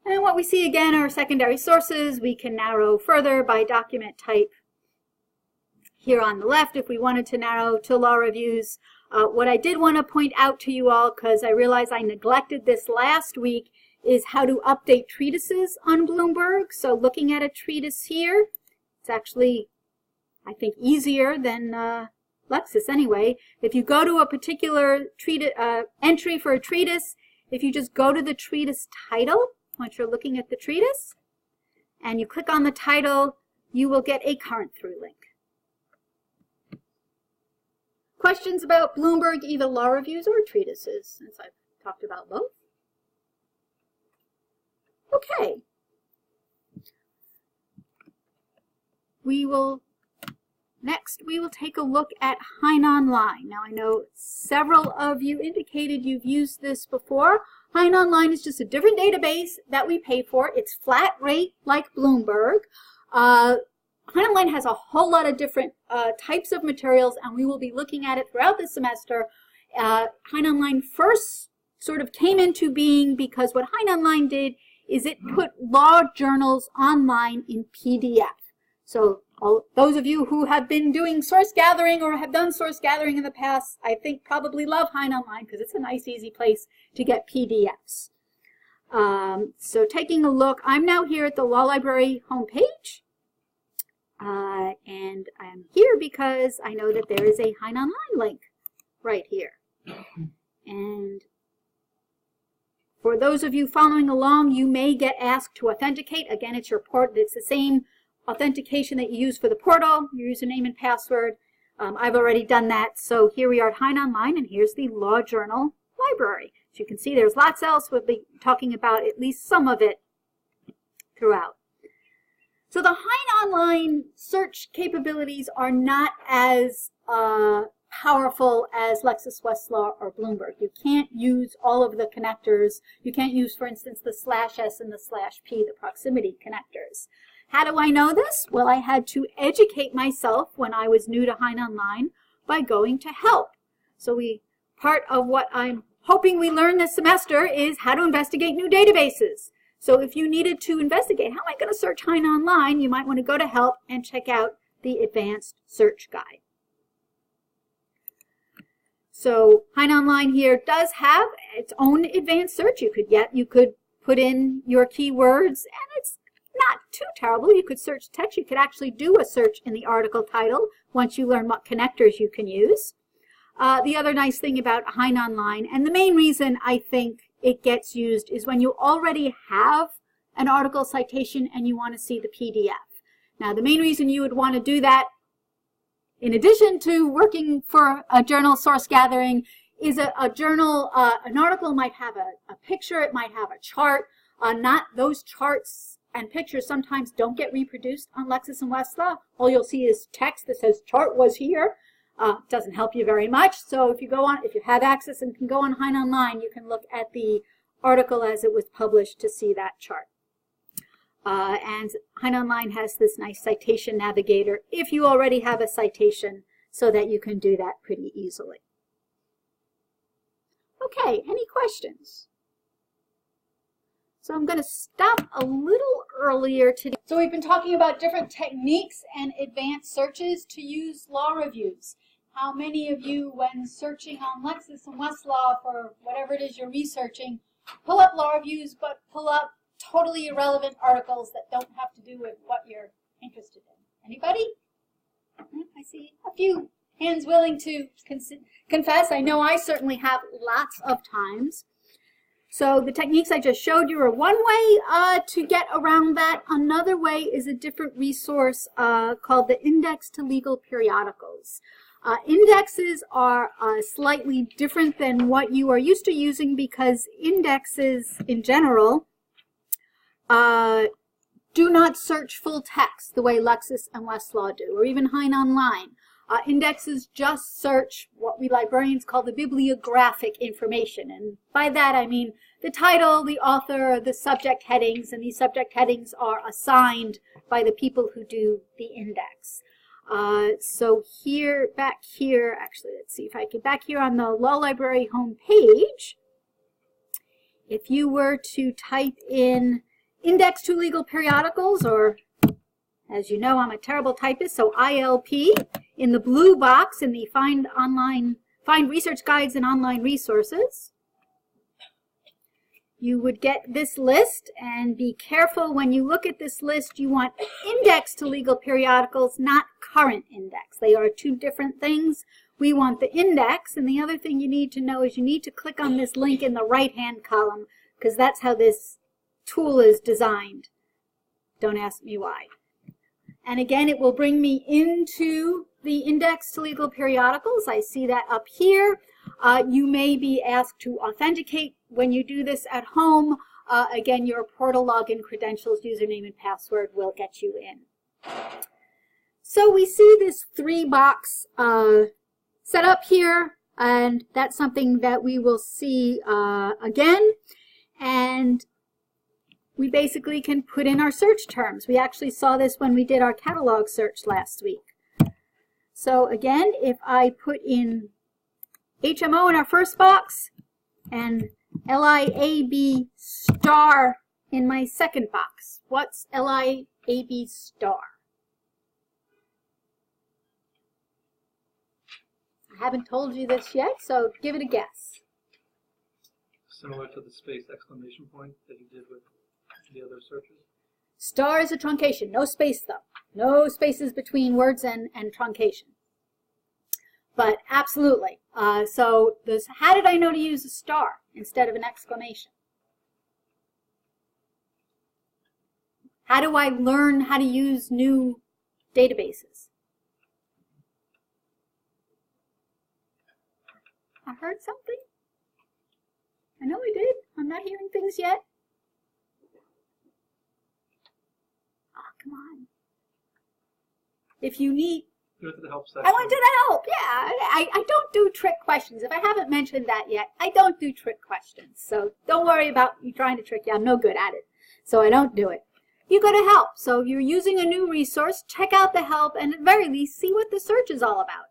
And what we see again are secondary sources. We can narrow further by document type. Here on the left, if we wanted to narrow to law reviews, what I did want to point out to you all, because I realized I neglected this last week, is how to update treatises on Bloomberg. So looking at a treatise here, it's actually, I think, easier than Lexis anyway. If you go to a particular entry for a treatise, if you just go to the treatise title, once you're looking at the treatise, and you click on the title, you will get a current through link. Questions about Bloomberg, either law reviews or treatises, since I've talked about both? Okay. Next, we will take a look at Hein Online. Now, I know several of you indicated you've used this before. Hein Online is just a different database that we pay for. It's flat rate like Bloomberg. Hein Online has a whole lot of different types of materials, and we will be looking at it throughout the semester. Hein Online first sort of came into being because what Hein Online did is it put law journals online in PDF. So those of you who have been doing source gathering or have done source gathering in the past, I think probably love Hein Online because it's a nice, easy place to get PDFs. So taking a look, I'm now here at the Law Library homepage. And I'm here because I know that there is a Hein Online link right here. And for those of you following along, you may get asked to authenticate. Again, it's the same authentication that you use for the portal, your username and password. I've already done that. So here we are at Hein Online, and here's the Law Journal Library. As you can see, there's lots else. We'll be talking about at least some of it throughout. So the Hein Online search capabilities are not as powerful as Lexis, Westlaw, or Bloomberg. You can't use all of the connectors. You can't use, for instance, the /s and the /p, the proximity connectors. How do I know this? Well, I had to educate myself when I was new to Hein Online by going to help. So part of what I'm hoping we learn this semester is how to investigate new databases. So if you needed to investigate, how am I going to search Hein Online, you might want to go to help and check out the advanced search guide. So Hein Online here does have its own advanced search. You could put in your keywords, and it's not too terrible. You could search text. You could actually do a search in the article title once you learn what connectors you can use. The other nice thing about Hein Online, and the main reason I think it gets used, is when you already have an article citation and you want to see the PDF. Now, the main reason you would want to do that, in addition to working for a journal source gathering, is a journal, an article might have a picture, it might have a chart. Not those charts and pictures sometimes don't get reproduced on Lexis and Westlaw. All you'll see is text that says chart was here. Doesn't help you very much. So if you have access and can go on Hein Online, you can look at the article as it was published to see that chart. And Hein Online has this nice citation navigator if you already have a citation, so that you can do that pretty easily. Okay, any questions? So I'm going to stop a little earlier today. So we've been talking about different techniques and advanced searches to use law reviews. How many of you, when searching on Lexis and Westlaw for whatever it is you're researching, pull up law reviews, but pull up totally irrelevant articles that don't have to do with what you're interested in? Anybody? I see a few hands willing to confess. I know I certainly have lots of times. So the techniques I just showed you are one way to get around that. Another way is a different resource called the Index to Legal Periodicals. Indexes are slightly different than what you are used to using, because indexes in general do not search full text the way Lexis and Westlaw do, or even Hein Online. Indexes just search what we librarians call the bibliographic information. And by that I mean the title, the author, the subject headings, and these subject headings are assigned by the people who do the index. So here, back here, actually, let's see if I can, back here on the Law Library homepage, if you were to type in Index to Legal Periodicals, or as you know, I'm a terrible typist, so ILP, in the blue box in the Find Research Guides and Online Resources, you would get this list. And be careful when you look at this list, you want Index to Legal Periodicals, not Current Index. They are two different things. We want the index, and the other thing you need to know is you need to click on this link in the right-hand column, because that's how this tool is designed. Don't ask me why. And again, it will bring me into the Index to Legal Periodicals. I see that up here. You may be asked to authenticate when you do this at home. Again, your portal login credentials, username, and password will get you in. So we see this 3-box set up here, and that's something that we will see again. And we basically can put in our search terms. We actually saw this when we did our catalog search last week. So again, if I put in HMO in our first box and LIAB star in my second box. What's LIAB star? I haven't told you this yet, so give it a guess. Similar to the space exclamation point that you did with the other searches. Star is a truncation. No space, though. No spaces between words and truncation. But absolutely. So how did I know to use a star instead of an exclamation? How do I learn how to use new databases? I heard something. I know I did. I'm not hearing things yet. Oh, come on. If you need... Go to the help section. I went to the help, yeah. I don't do trick questions. If I haven't mentioned that yet, I don't do trick questions. So don't worry about me trying to trick you. I'm no good at it. So I don't do it. You go to help. So if you're using a new resource, check out the help and at the very least see what the search is all about.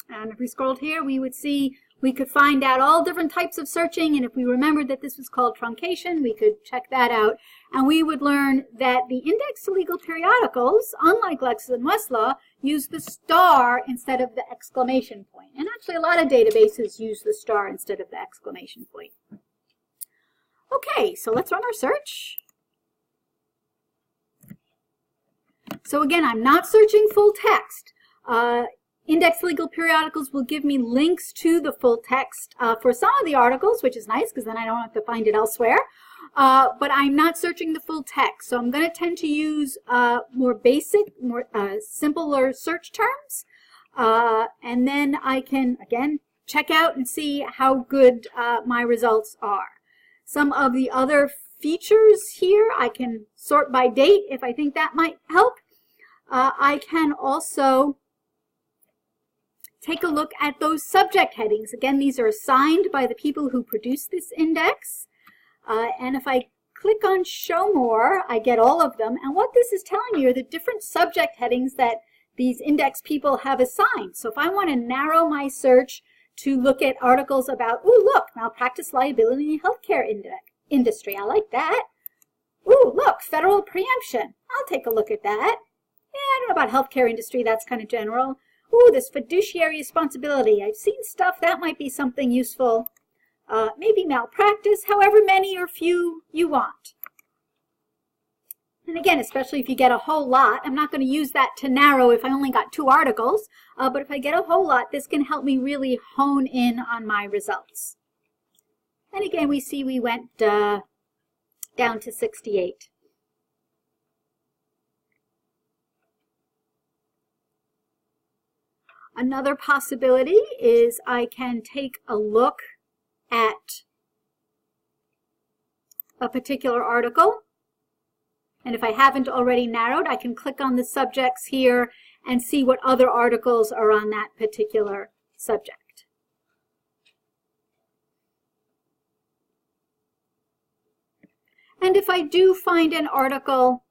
And if we scrolled here, we would see we could find out all different types of searching, and if we remembered that this was called truncation, we could check that out. And we would learn that the index to legal periodicals, unlike Lexis and Westlaw, use the star instead of the exclamation point. And actually a lot of databases use the star instead of the exclamation point. Okay, so let's run our search. So again, I'm not searching full text. Index legal periodicals will give me links to the full text for some of the articles, which is nice because then I don't have to find it elsewhere. But I'm not searching the full text, so I'm going to tend to use more basic, more simpler search terms. And then I can, again, check out and see how good my results are. Some of the other features here, I can sort by date if I think that might help. I can also take a look at those subject headings. Again, these are assigned by the people who produce this index. And if I click on Show More, I get all of them. And what this is telling me are the different subject headings that these index people have assigned. So if I want to narrow my search to look at articles about, ooh, look, malpractice liability in the healthcare industry. I like that. Ooh, look, federal preemption. I'll take a look at that. Yeah, I don't know about healthcare industry. That's kind of general. Ooh, this fiduciary responsibility. I've seen stuff. That might be something useful. Maybe malpractice, however many or few you want. And again, especially if you get a whole lot, I'm not going to use that to narrow if I only got 2 articles. But if I get a whole lot, this can help me really hone in on my results. And again, we see we went down to 68. Another possibility is I can take a look at a particular article. And if I haven't already narrowed, I can click on the subjects here and see what other articles are on that particular subject. And if I do find an article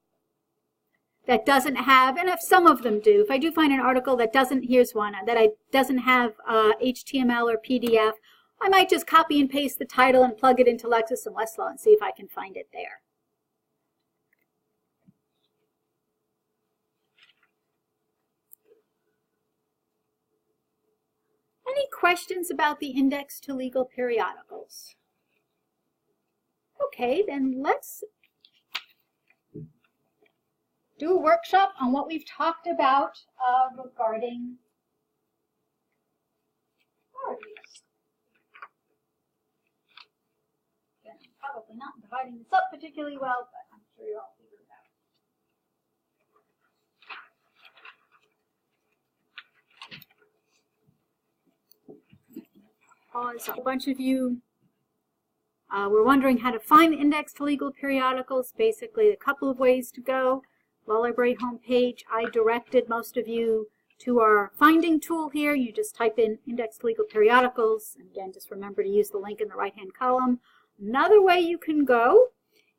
that doesn't have, and if some of them do, if I do find an article that doesn't, here's one, that doesn't have HTML or PDF, I might just copy and paste the title and plug it into Lexis and Westlaw and see if I can find it there. Any questions about the index to legal periodicals? Okay, then let's do a workshop on what we've talked about regarding parties. Again, I'm probably not dividing this up particularly well, but I'm sure you're all figuring it out. So a bunch of you were wondering how to find the index to legal periodicals. Basically, a couple of ways to go. Law Library homepage, I directed most of you to our finding tool here. You just type in index to legal periodicals, and again, just remember to use the link in the right-hand column. Another way you can go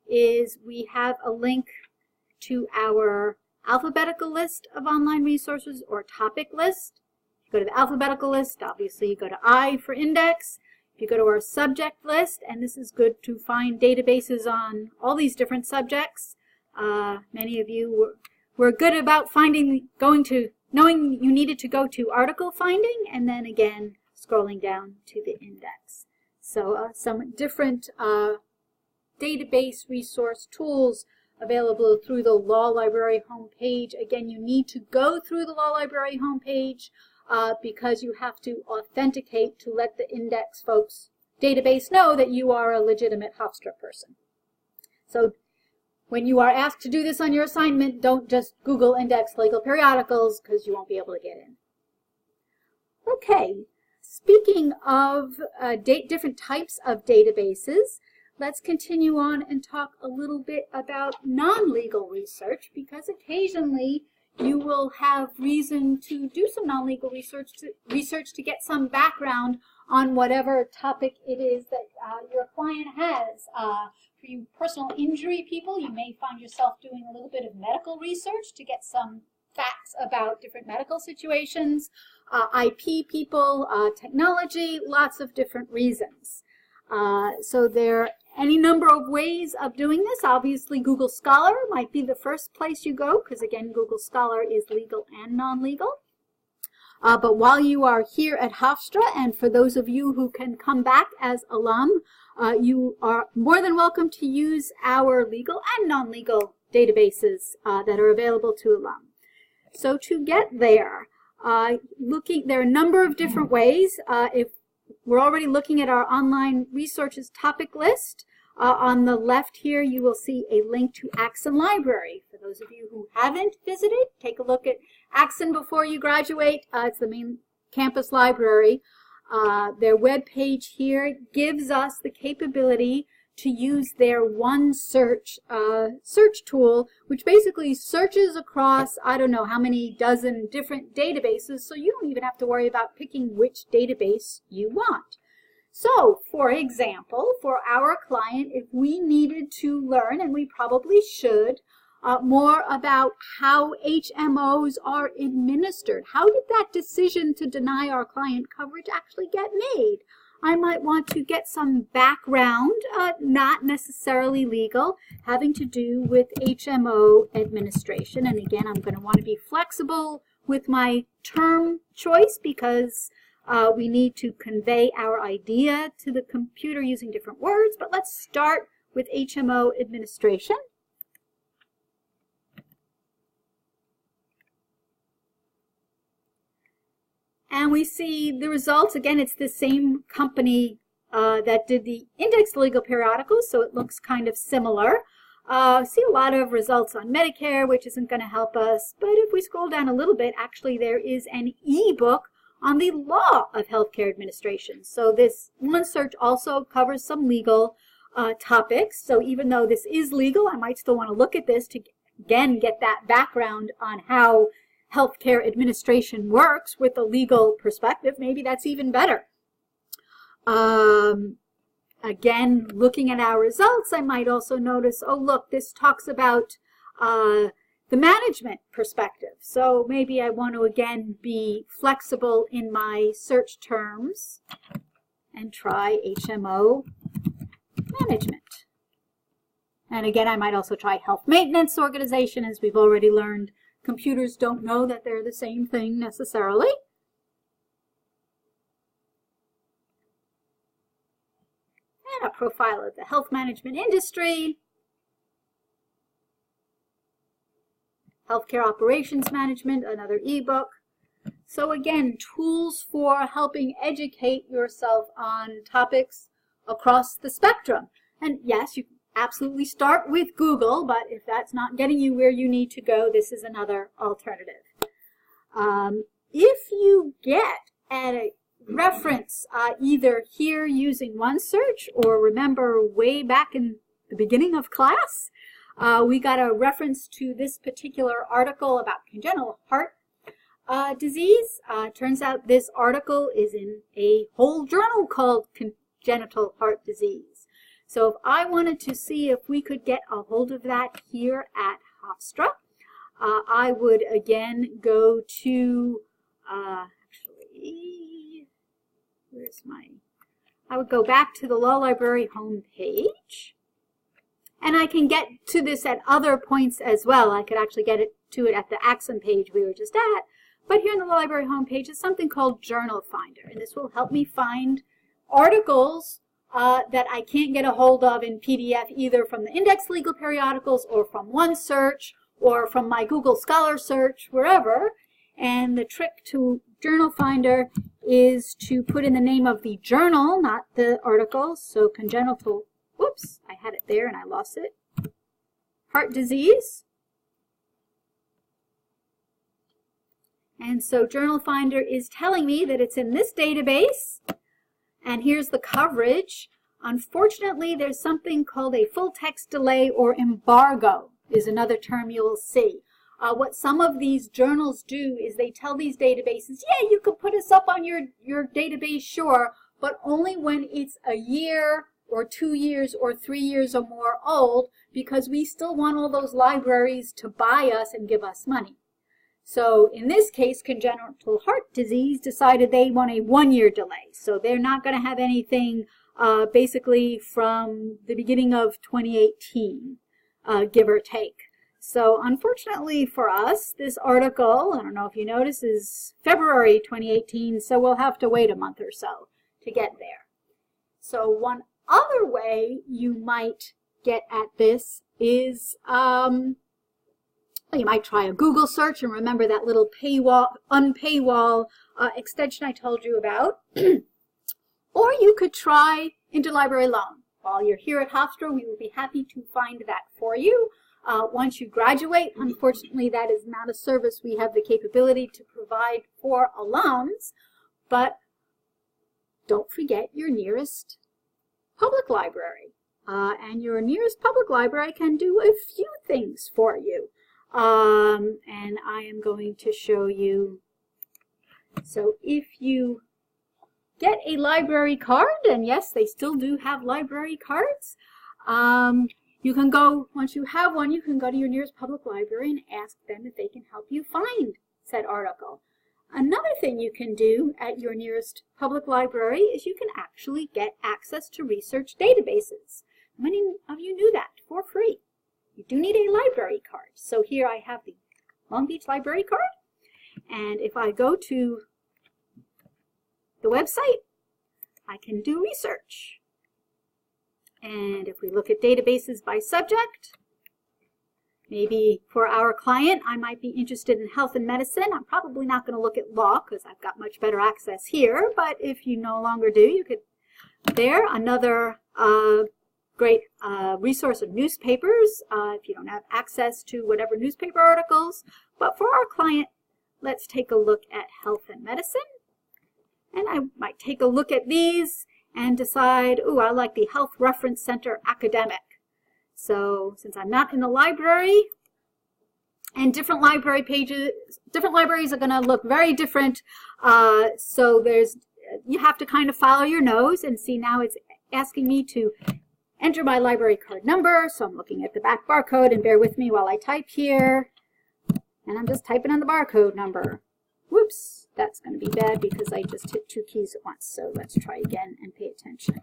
is we have a link to our alphabetical list of online resources or topic list. You go to the alphabetical list, obviously you go to I for index. If you go to our subject list, and this is good to find databases on all these different subjects. Many of you were good about knowing you needed to go to article finding, and then again scrolling down to the index. So some different database resource tools available through the Law Library homepage. Again, you need to go through the Law Library homepage because you have to authenticate to let the index folks database know that you are a legitimate Hofstra person. So when you are asked to do this on your assignment, don't just Google index legal periodicals because you won't be able to get in. Okay, speaking of different types of databases, let's continue on and talk a little bit about non-legal research, because occasionally you will have reason to do some non-legal research to get some background on whatever topic it is that your client has. For you personal injury people, you may find yourself doing a little bit of medical research to get some facts about different medical situations. IP people, technology, lots of different reasons. So there are any number of ways of doing this. Obviously, Google Scholar might be the first place you go, because again, Google Scholar is legal and non-legal. But while you are here at Hofstra, and for those of you who can come back as alum, you are more than welcome to use our legal and non-legal databases that are available to alum. So to get there, there are a number of different ways. If we're already looking at our online resources topic list, on the left here you will see a link to Axon Library. For those of you who haven't visited, take a look at Axon before you graduate. It's the main campus library. Their web page here gives us the capability to use their OneSearch search tool, which basically searches across, I don't know how many dozen different databases, so you don't even have to worry about picking which database you want. So, for example, for our client, if we needed to learn, and we probably should, more about how HMOs are administered, how did that decision to deny our client coverage actually get made? I might want to get some background, not necessarily legal, having to do with HMO administration. And again, I'm going to want to be flexible with my term choice because we need to convey our idea to the computer using different words. But let's start with HMO administration. And we see the results. Again, it's the same company that did the indexed legal periodicals, so it looks kind of similar. See a lot of results on Medicare, which isn't going to help us. But if we scroll down a little bit, actually there is an e-book on the law of healthcare administration. So this OneSearch also covers some legal topics. So even though this is legal, I might still want to look at this to, again, get that background on how healthcare administration works with a legal perspective. Maybe that's even better. Again, looking at our results, I might also notice, oh, look, this talks about the management perspective. So maybe I want to, again, be flexible in my search terms and try HMO management. And again, I might also try health maintenance organization, as we've already learned. Computers don't know that they're the same thing necessarily. And a profile of the health management industry. Healthcare operations management, another ebook. So again, tools for helping educate yourself on topics across the spectrum. And yes, you absolutely start with Google, but if that's not getting you where you need to go, this is another alternative. If you get at a reference either here using OneSearch, or remember way back in the beginning of class, we got a reference to this particular article about congenital heart disease. Turns out this article is in a whole journal called Congenital Heart Disease. So if I wanted to see if we could get a hold of that here at Hofstra, I would again go to, actually, where's my, I would go back to the Law Library homepage. And I can get to this at other points as well. I could actually get to it at the Axum page we were just at. But here in the Law Library homepage is something called Journal Finder. And this will help me find articles that I can't get a hold of in PDF either from the Index Legal Periodicals or from OneSearch or from my Google Scholar search, wherever. And the trick to Journal Finder is to put in the name of the journal, not the article. So congenital, whoops, I had it there and I lost it. Heart disease. And so Journal Finder is telling me that it's in this database. And here's the coverage. Unfortunately, there's something called a full text delay or embargo is another term you'll see. What some of these journals do is they tell these databases, yeah, you can put us up on your database, sure, but only when it's a year or 2 years or 3 years or more old, because we still want all those libraries to buy us and give us money. So in this case, congenital heart disease decided they want a 1-year delay. So they're not going to have anything basically from the beginning of 2018, give or take. So unfortunately for us, this article, I don't know if you notice, is February 2018, so we'll have to wait a month or so to get there. So one other way you might get at this is you might try a Google search, and remember that little paywall, unpaywall extension I told you about. Or you could try Interlibrary Loan. While you're here at Hofstra, we will be happy to find that for you. Once you graduate, unfortunately, that is not a service we have the capability to provide for alums, but don't forget your nearest public library. And your nearest public library can do a few things for you. And I am going to show you. So if you get a library card, and yes, they still do have library cards, you can go, once you have one, you can go to your nearest public library and ask them if they can help you find said article. Another thing you can do at your nearest public library is you can actually get access to research databases. Many of you knew that for free. You do need a library card. So here I have the Long Beach Library card. And if I go to the website, I can do research. And if we look at databases by subject, maybe for our client, I might be interested in health and medicine. I'm probably not going to look at law because I've got much better access here. But if you no longer do, you could, there, another great resource of newspapers if you don't have access to whatever newspaper articles. But for our client, let's take a look at health and medicine. And I might take a look at these and decide, oh, I like the Health Reference Center Academic. So since I'm not in the library, and different library pages, different libraries are going to look very different. So you have to kind of follow your nose and see. Now it's asking me to enter my library card number. So I'm looking at the back barcode, and bear with me while I type here. And I'm just typing in the barcode number. Whoops, that's going to be bad because I just hit 2 keys at once. So let's try again and pay attention.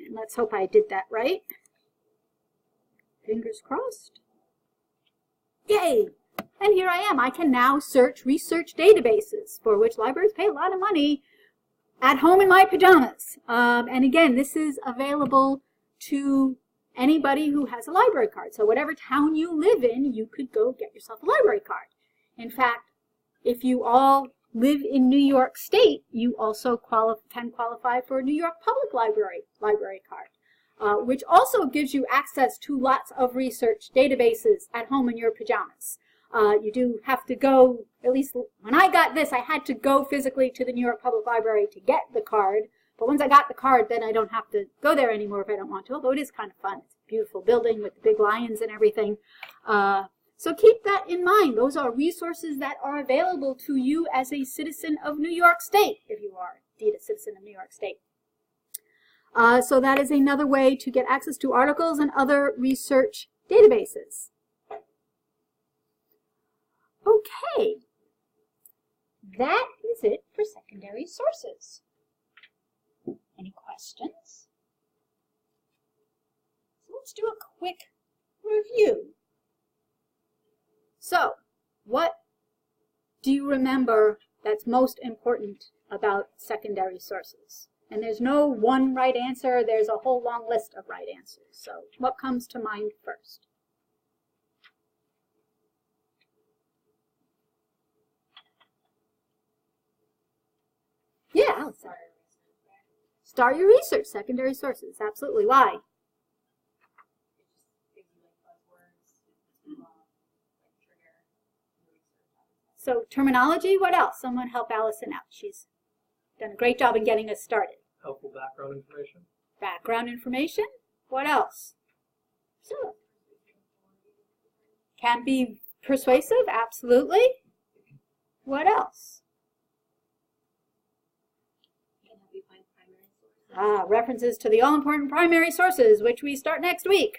And let's hope I did that right. Fingers crossed. Yay! And here I am. I can now search research databases, for which libraries pay a lot of money, at home in my pajamas. And again, this is available to anybody who has a library card. So whatever town you live in, you could go get yourself a library card. In fact, if you all live in New York State, you also can qualify for a New York Public Library card, which also gives you access to lots of research databases at home in your pajamas. You do have to go, at least when I got this, I had to go physically to the New York Public Library to get the card. But once I got the card, then I don't have to go there anymore if I don't want to, although it is kind of fun. It's a beautiful building with the big lions and everything. So keep that in mind. Those are resources that are available to you as a citizen of New York State, if you are indeed a citizen of New York State. So that is another way to get access to articles and other research databases. Okay, that is it for secondary sources. Any questions? So let's do a quick review. So, what do you remember that's most important about secondary sources? And there's no one right answer, there's a whole long list of right answers. So, what comes to mind first? Yeah, Allison. Start your research, secondary sources, absolutely. Why? So terminology, what else? Someone help Allison out. She's done a great job in getting us started. Helpful background information. Background information, what else? So, can be persuasive, absolutely. What else? References to the all-important primary sources, which we start next week.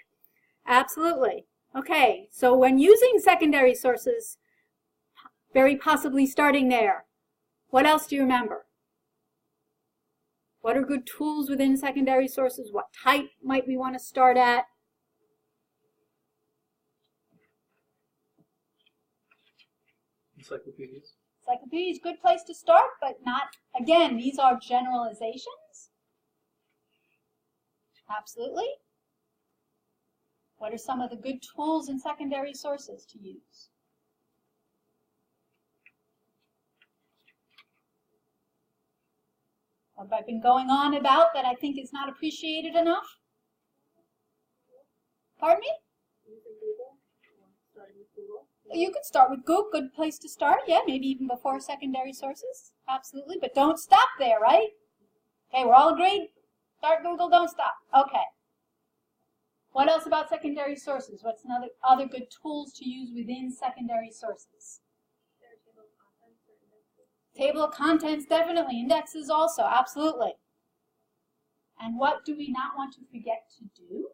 Absolutely. Okay, so when using secondary sources, very possibly starting there, what else do you remember? What are good tools within secondary sources? What type might we want to start at? Encyclopedias. Encyclopedia is a good place to start, but not, again, these are generalizations. Absolutely. What are some of the good tools in secondary sources to use? What have I been going on about that I think is not appreciated enough? Pardon me? You could start with Google, good place to start. Yeah, maybe even before secondary sources. Absolutely, but don't stop there, right? Okay, we're all agreed? Start Google, don't stop. Okay. What else about secondary sources? What's other good tools to use within secondary sources? Table of contents, definitely. Indexes also, absolutely. And what do we not want to forget to do?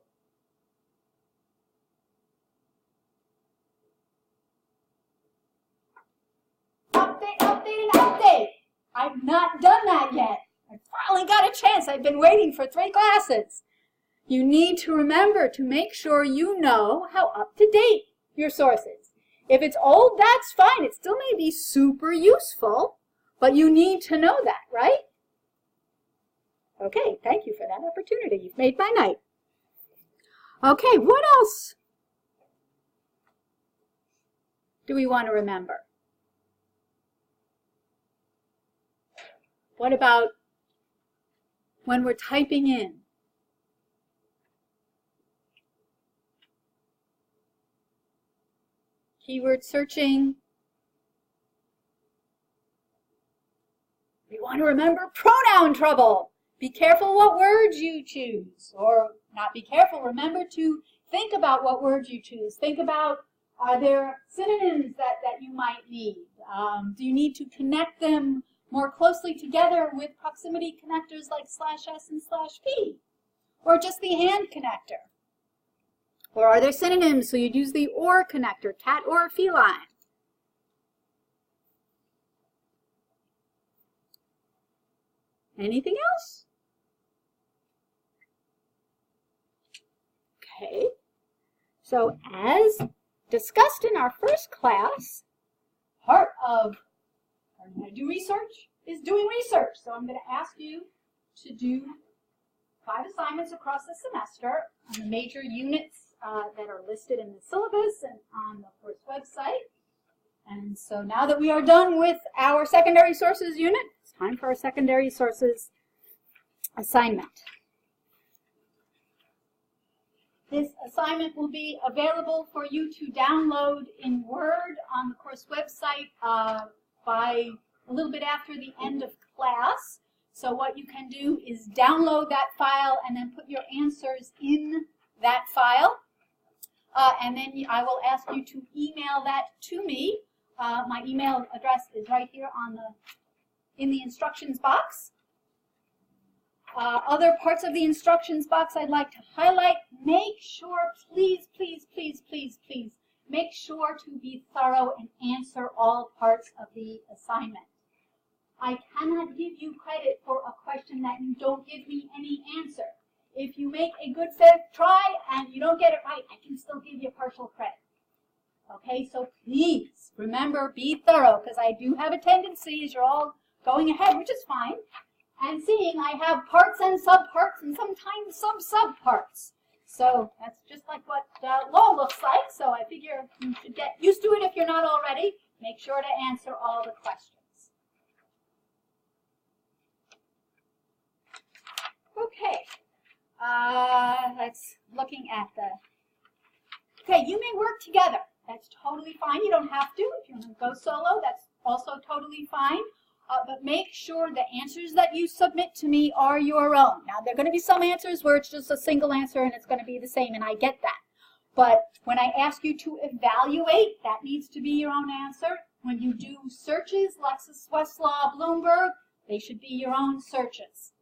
Update, update, and update. I've not done that yet. I finally got a chance. I've been waiting for 3 classes. You need to remember to make sure you know how up to date your source is. If it's old, that's fine. It still may be super useful, but you need to know that, right? Okay, thank you for that opportunity. You've made my night. Okay, what else do we want to remember? What about when we're typing in? Keyword searching. We want to remember pronoun trouble. Be careful what words you choose. Or not be careful, remember to think about what words you choose. Think about, are there synonyms that you might need? Do you need to connect them more closely together with proximity connectors like /s and /p? Or just the and connector? Or are there synonyms, so you'd use the or connector, cat or feline? Anything else? Okay, so as discussed in our first class, part of learning how to do research is doing research. So I'm going to ask you to do 5 assignments across the semester on the major units that are listed in the syllabus and on the course website. And so now that we are done with our secondary sources unit, it's time for our secondary sources assignment. This assignment will be available for you to download in Word on the course website by a little bit after the end of class. So what you can do is download that file and then put your answers in that file. And then I will ask you to email that to me. My email address is right here in the instructions box. Other parts of the instructions box I'd like to highlight. Make sure, please, please, please, please, please, make sure sure to be thorough and answer all parts of the assignment. I cannot give you credit for a question that you don't give me any answer. If you make a good fair try and you don't get it right, I can still give you partial credit. Okay, so please remember, be thorough, because I do have a tendency, as you're all going ahead, which is fine, and seeing I have parts and subparts and sometimes some subparts. So that's just like what law looks like, so I figure you should get used to it if you're not already. Make sure to answer all the questions. Okay, let's looking at the, okay, you may work together. That's totally fine. You don't have to. If you want to go solo, that's also totally fine. But make sure the answers that you submit to me are your own. Now, there are going to be some answers where it's just a single answer and it's going to be the same, and I get that. But when I ask you to evaluate, that needs to be your own answer. When you do searches, Lexis, Westlaw, Bloomberg, they should be your own searches.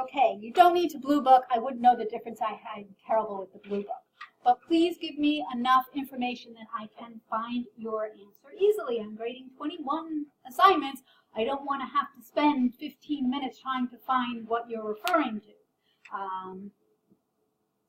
Okay, you don't need to Blue Book. I wouldn't know the difference. I'm terrible with the Blue Book. But please give me enough information that I can find your answer easily. I'm grading 21 assignments. I don't want to have to spend 15 minutes trying to find what you're referring to.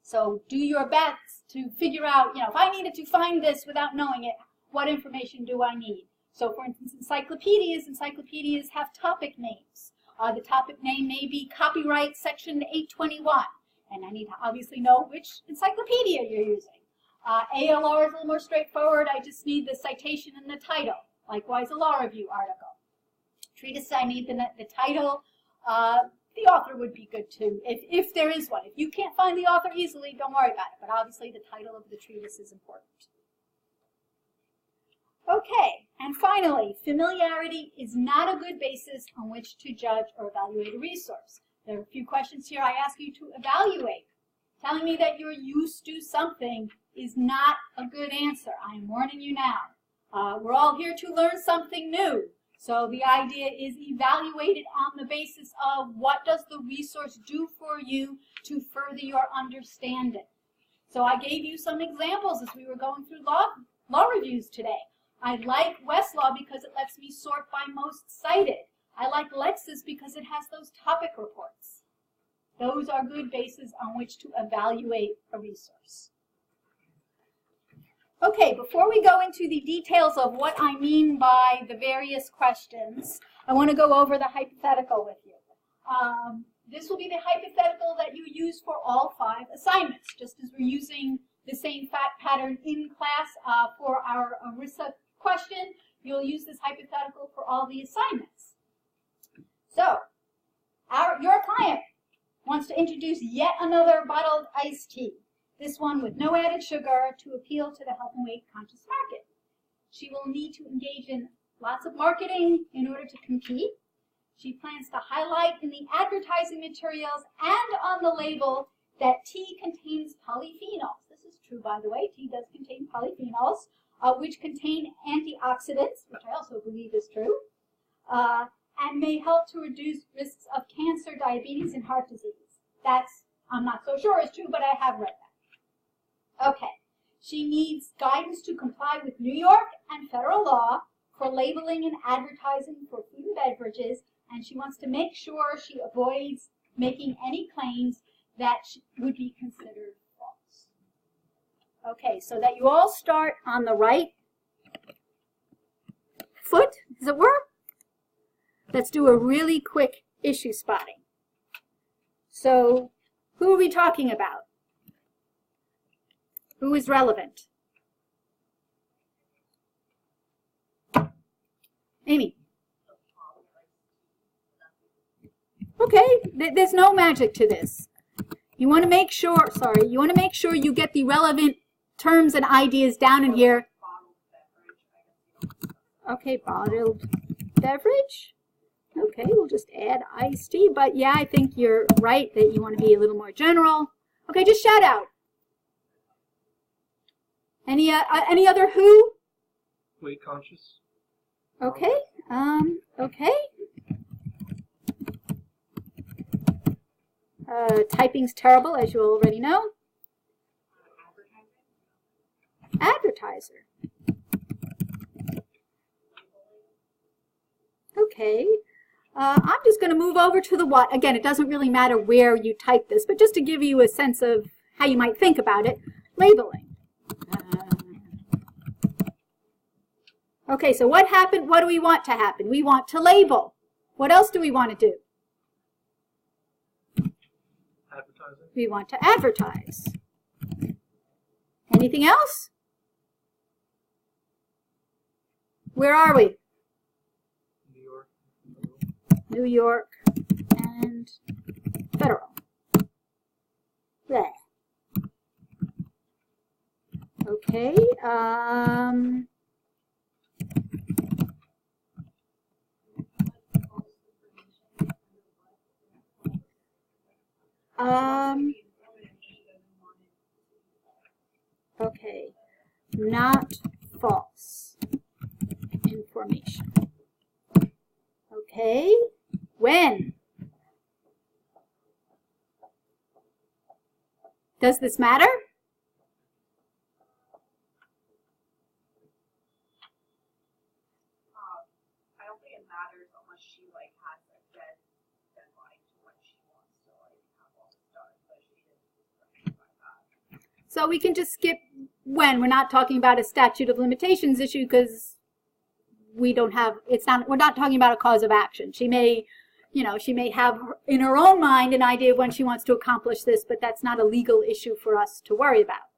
So do your best to figure out, if I needed to find this without knowing it, what information do I need? So for instance, encyclopedias have topic names. The topic name may be copyright section 821. And I need to obviously know which encyclopedia you're using. ALR is a little more straightforward. I just need the citation and the title. Likewise, a law review article. Treatise, I need the title. The author would be good too, if there is one. If you can't find the author easily, don't worry about it. But obviously, the title of the treatise is important. Okay, and finally, familiarity is not a good basis on which to judge or evaluate a resource. There are a few questions here I ask you to evaluate. Telling me that you're used to something is not a good answer. I am warning you now. We're all here to learn something new. So the idea is evaluate it on the basis of what does the resource do for you to further your understanding. So I gave you some examples as we were going through law reviews today. I like Westlaw because it lets me sort by most cited. I like Lexis because it has those topic reports. Those are good bases on which to evaluate a resource. Okay, before we go into the details of what I mean by the various questions, I want to go over the hypothetical with you. This will be the hypothetical that you use for all 5 assignments, just as we're using the same fact pattern in class for our ERISA question. You'll use this hypothetical for all the assignments. So, your client wants to introduce yet another bottled iced tea, this one with no added sugar, to appeal to the health and weight conscious market. She will need to engage in lots of marketing in order to compete. She plans to highlight in the advertising materials and on the label that tea contains polyphenols. This is true, by the way. Tea does contain polyphenols, which contain antioxidants, which I also believe is true, and may help to reduce risks of cancer, diabetes, and heart disease. That's, I'm not so sure is true, but I have read that. Okay. She needs guidance to comply with New York and federal law for labeling and advertising for food and beverages, and she wants to make sure she avoids making any claims that would be considered false. Okay, so that you all start on the right foot, as it were. Let's do a really quick issue spotting. So, who are we talking about? Who is relevant? Amy. Okay, there's no magic to this. You want to make sure, you get the relevant terms and ideas down in here. Okay, bottled beverage. Okay, we'll just add iced tea, but yeah, I think you're right that you want to be a little more general. Okay, just shout out. Any other who? Weight conscious. Okay, okay. Typing's terrible, as you already know. advertiser. Okay. I'm just going to move over to the what. Again, it doesn't really matter where you type this, but just to give you a sense of how you might think about it, labeling. Okay, so what happened? What do we want to happen? We want to label. What else do we want to do? Advertising. We want to advertise. Anything else? Where are we? New York. New York and Federal. There. Okay. Okay. Not false information. Okay. When? Does this matter? I don't think it matters unless she like has a deadline to when she wants to like have all this done, but she didn't specify that. So we can just skip when. We're not talking about a statute of limitations issue because we don't have, we're not talking about a cause of action. She may, she may have in her own mind an idea of when she wants to accomplish this, but that's not a legal issue for us to worry about.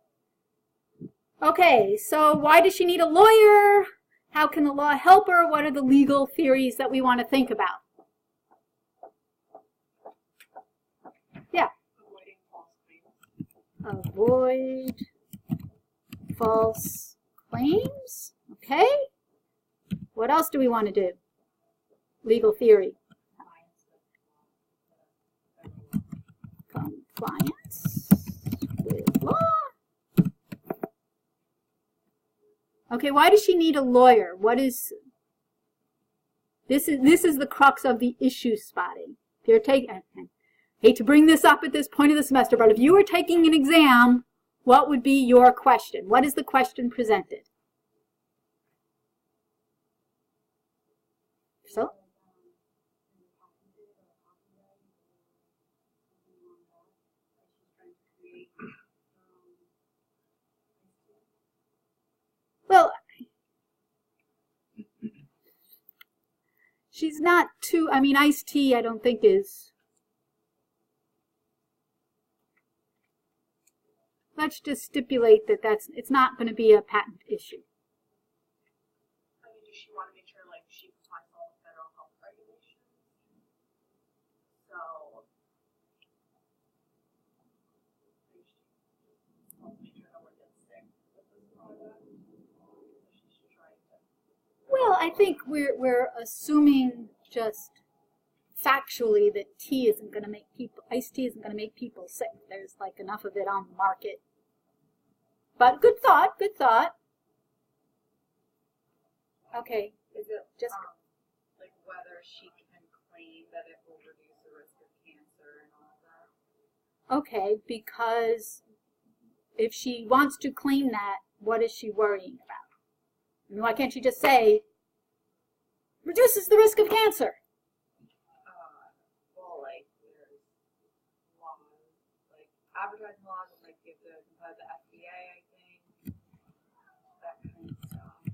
Okay, so why does she need a lawyer? How can the law help her? What are the legal theories that we want to think about? Yeah. Avoiding false claims. Avoid false claims. Okay. What else do we want to do? Legal theory. Compliance with law. Okay, why does she need a lawyer? What is this is the crux of the issue spotting. If you're taking, I hate to bring this up at this point of the semester, but if you were taking an exam, what would be your question? What is the question presented? So? Well, she's not too, iced tea I don't think is. Let's just stipulate that it's not going to be a patent issue. I mean, does she want to make sure like she complies with all the federal health regulations? So make sure no one gets sick with this product. She's trying to. Well, I think we're assuming just factually that tea isn't going to make people, iced tea isn't going to make people sick. There's like enough of it on the market. But good thought, good thought. Okay. Is it Just like whether she can claim that it will reduce the risk of cancer and all that? okay, because if she wants to claim that, what is she worrying about? I mean, why can't she just say, reduces the risk of cancer? Well, like there's laws, like advertising laws, and like you have to comply with the FDA, I think, that kind of stuff.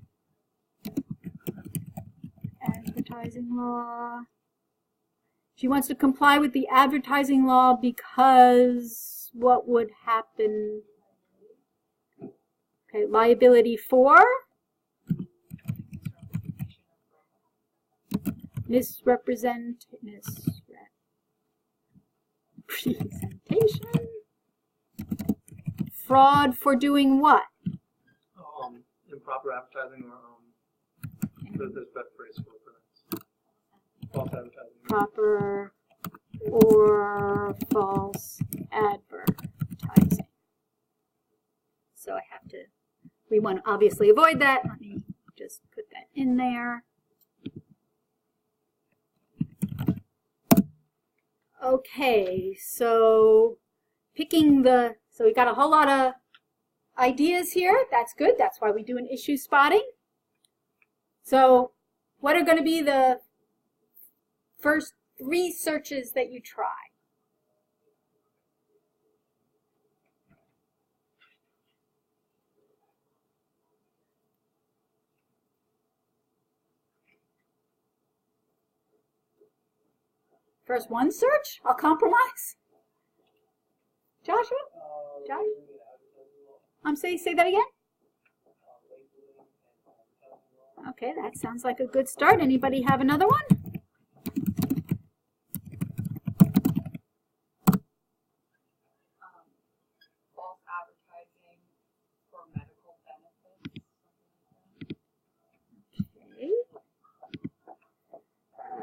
Advertising law. She wants to comply with the advertising law because what would happen? Okay, liability for misrepresentation. Fraud for doing what? Improper advertising or there's better phrase for that. False advertising. Proper or false advertising. So I have to, we want to obviously avoid that. Let me just put that in there. Okay, so picking so we got a whole lot ideas here. That's good. That's why we do an issue spotting. So what are going to be the first 3 searches that you try? First one search? I'll compromise. Joshua? Josh? Say that again? Okay, that sounds like a good start. Anybody have another one? False advertising for medical benefits. Okay.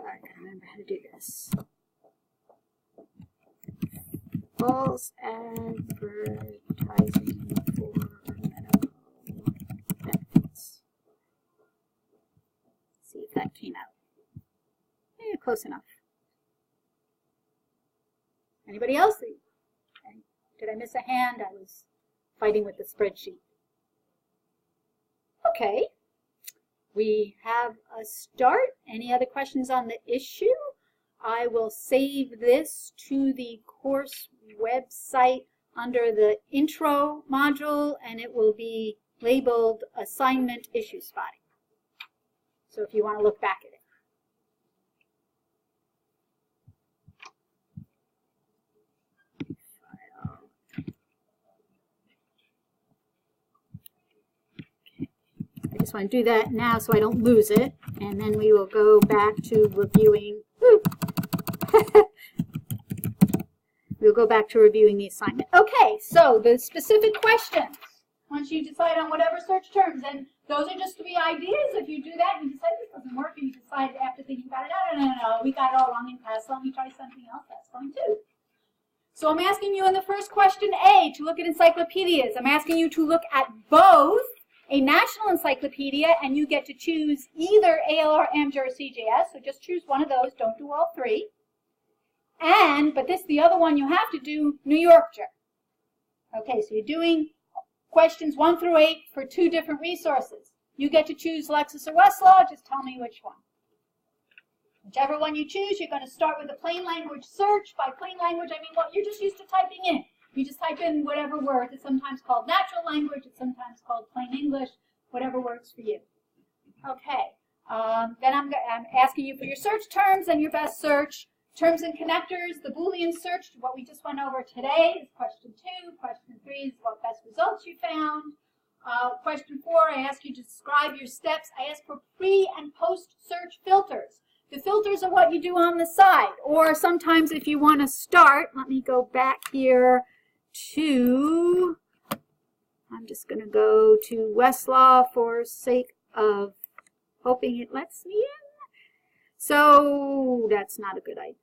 I can't remember how to do this. False advertising for medical benefits. See if that came out. Yeah, close enough. Anybody else? Did I miss a hand? I was fighting with the spreadsheet. Okay. We have a start. Any other questions on the issue? I will save this to the course website under the intro module, and it will be labeled assignment issue spotting. So if you want to look back at it. I just want to do that now so I don't lose it, and then we will go back to reviewing. We'll go back to reviewing the assignment. Okay, so the specific questions. Once you decide on whatever search terms, and those are just to be ideas. If you do that, you decide this doesn't work, and you decide after thinking about it, no, we got it all wrong in class, let me try something else, that's fine too. So I'm asking you in the first question A to look at encyclopedias. I'm asking you to look at both a national encyclopedia, and you get to choose either ALR, AMJUR, or CJS, so just choose one of those, don't do all 3. But the other one you have to do, New Yorkshire. Okay, so you're doing questions 1 through 8 for 2 different resources. You get to choose Lexis or Westlaw, just tell me which one. Whichever one you choose, you're going to start with a plain language search. By plain language, I mean what you're just used to typing in. You just type in whatever word. It's sometimes called natural language. It's sometimes called plain English. Whatever works for you. Okay. Then I'm asking you for your search terms and your best search. Terms and connectors, the Boolean search, what we just went over today is question 2. Question 3 is what best results you found. Question 4, I ask you to describe your steps. I ask for pre- and post-search filters. The filters are what you do on the side. Or sometimes if you want to start, let me go back here to, I'm just going to go to Westlaw for sake of hoping it lets me in. So that's not a good idea.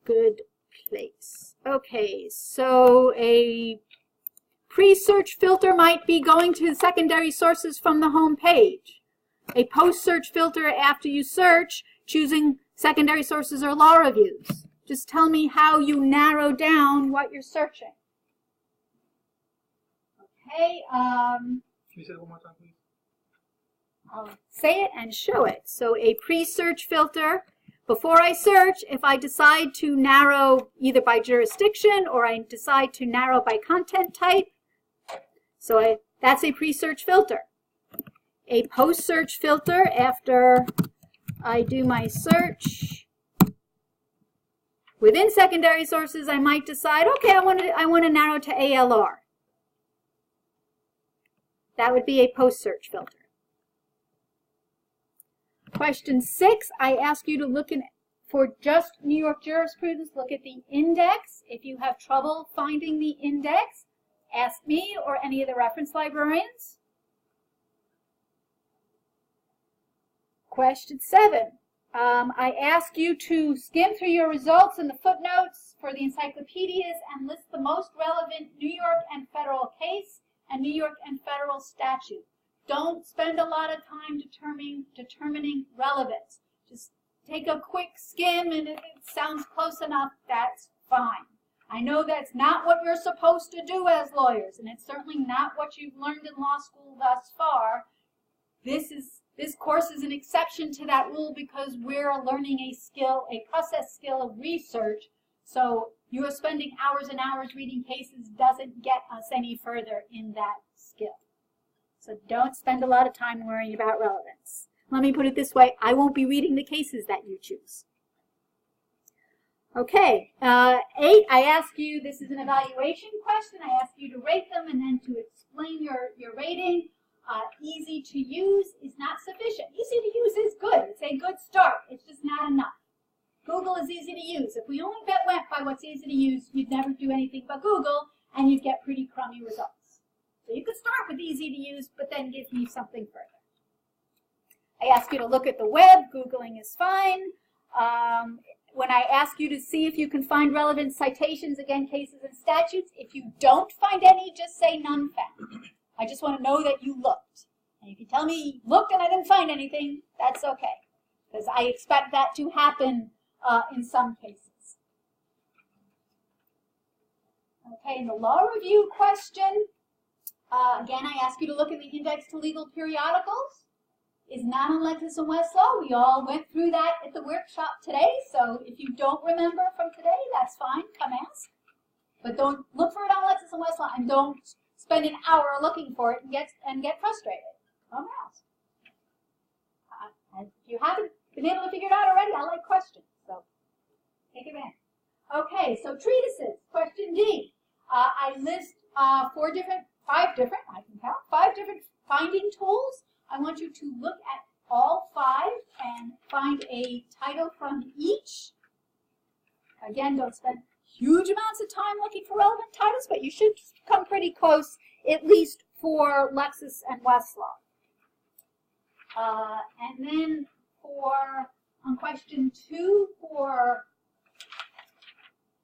Good place. Okay, so a pre-search filter might be going to the secondary sources from the home page. A post-search filter after you search, choosing secondary sources or law reviews. Just tell me how you narrow down what you're searching. Okay. Can you say it one more time, please? I'll say it and show it. So a pre-search filter. Before I search, if I decide to narrow either by jurisdiction or I decide to narrow by content type, so that's a pre-search filter. A post-search filter, after I do my search within secondary sources, I might decide, okay, I want to narrow to ALR. That would be a post-search filter. Question 6, I ask you to look for just New York jurisprudence, look at the index. If you have trouble finding the index, ask me or any of the reference librarians. Question 7, I ask you to skim through your results in the footnotes for the encyclopedias and list the most relevant New York and federal case and New York and federal statute. Don't spend a lot of time determining relevance. Just take a quick skim, and if it sounds close enough, that's fine. I know that's not what you're supposed to do as lawyers, and it's certainly not what you've learned in law school thus far. This course is an exception to that rule because we're learning a skill, a process skill of research. So you're spending hours and hours reading cases doesn't get us any further in that skill. So don't spend a lot of time worrying about relevance. Let me put it this way, I won't be reading the cases that you choose. Okay, 8, I ask you, this is an evaluation question, I ask you to rate them and then to explain your rating. Easy to use is not sufficient. Easy to use is good, it's a good start, it's just not enough. Google is easy to use. If we only went by what's easy to use, you'd never do anything but Google and you'd get pretty crummy results. So you could start with easy to use, but then give me something further. I ask you to look at the web, Googling is fine. When I ask you to see if you can find relevant citations, again, cases and statutes, if you don't find any, just say none found. I just want to know that you looked. And if you tell me, looked and I didn't find anything, that's okay. Because I expect that to happen in some cases. Okay, in the law review question, again, I ask you to look in the index to legal periodicals. Is not on Lexis and Westlaw. We all went through that at the workshop today, so if you don't remember from today, that's fine, come ask. But don't look for it on Lexis and Westlaw and don't spend an hour looking for it and get frustrated. Come ask. If you haven't been able to figure it out already, I like questions, so take advantage. Okay, so treatises, question D. I list 5 different finding tools. I want you to look at all 5 and find a title from each. Again, don't spend huge amounts of time looking for relevant titles, but you should come pretty close, at least for Lexis and Westlaw. And then on question 2, for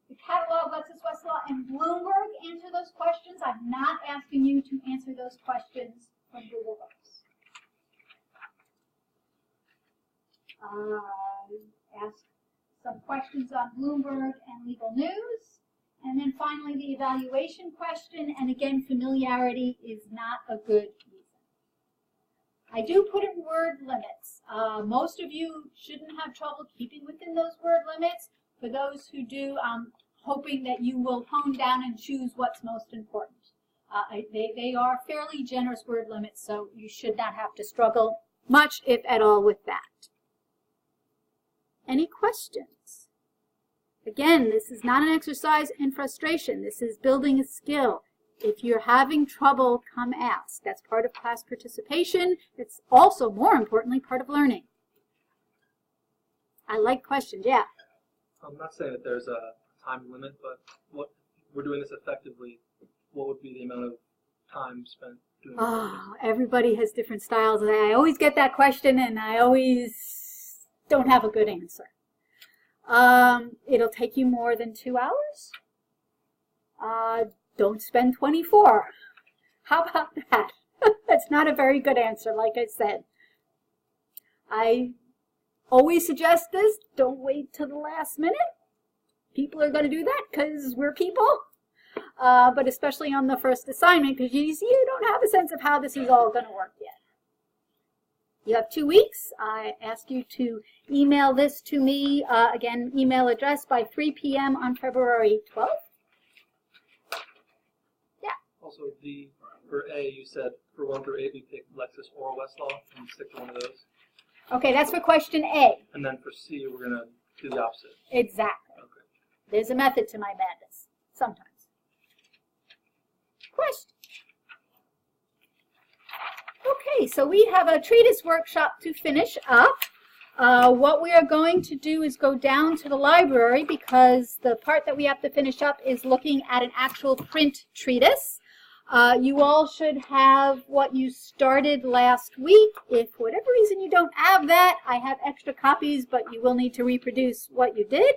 the catalog, Lexis, Westlaw, and Bloomberg, answer those questions. I'm not asking you to answer those questions from Google Books. Ask some questions on Bloomberg and Legal News. And then finally the evaluation question, and again, familiarity is not a good reason. I do put in word limits. Most of you shouldn't have trouble keeping within those word limits. For those who do, I'm hoping that you will hone down and choose what's most important. They are fairly generous word limits, so you should not have to struggle much, if at all, with that. Any questions? Again, this is not an exercise in frustration. This is building a skill. If you're having trouble, come ask. That's part of class participation. It's also, more importantly, part of learning. I like questions, yeah. I'm not saying that there's a time limit, but what we're doing this effectively, what would be the amount of time spent doing it? Oh, everybody has different styles. I always get that question, and I always don't have a good answer. It'll take you more than 2 hours. Don't spend 24. How about that? That's not a very good answer, like I said. I always suggest this. Don't wait till the last minute. People are going to do that because we're people. But especially on the first assignment, because you don't have a sense of how this is all going to work yet. You have 2 weeks. I ask you to email this to me, again, email address by 3 p.m. on February 12th. Yeah. Also, for A, you said for 1 through 8, we pick Lexis or Westlaw, and stick to one of those. Okay, that's for question A. And then for C, we're going to do the opposite. Exactly. Okay. There's a method to my madness, sometimes. Question. Okay, so we have a treatise workshop to finish up. What we are going to do is go down to the library because the part that we have to finish up is looking at an actual print treatise. You all should have what you started last week. If for whatever reason you don't have that, I have extra copies, but you will need to reproduce what you did.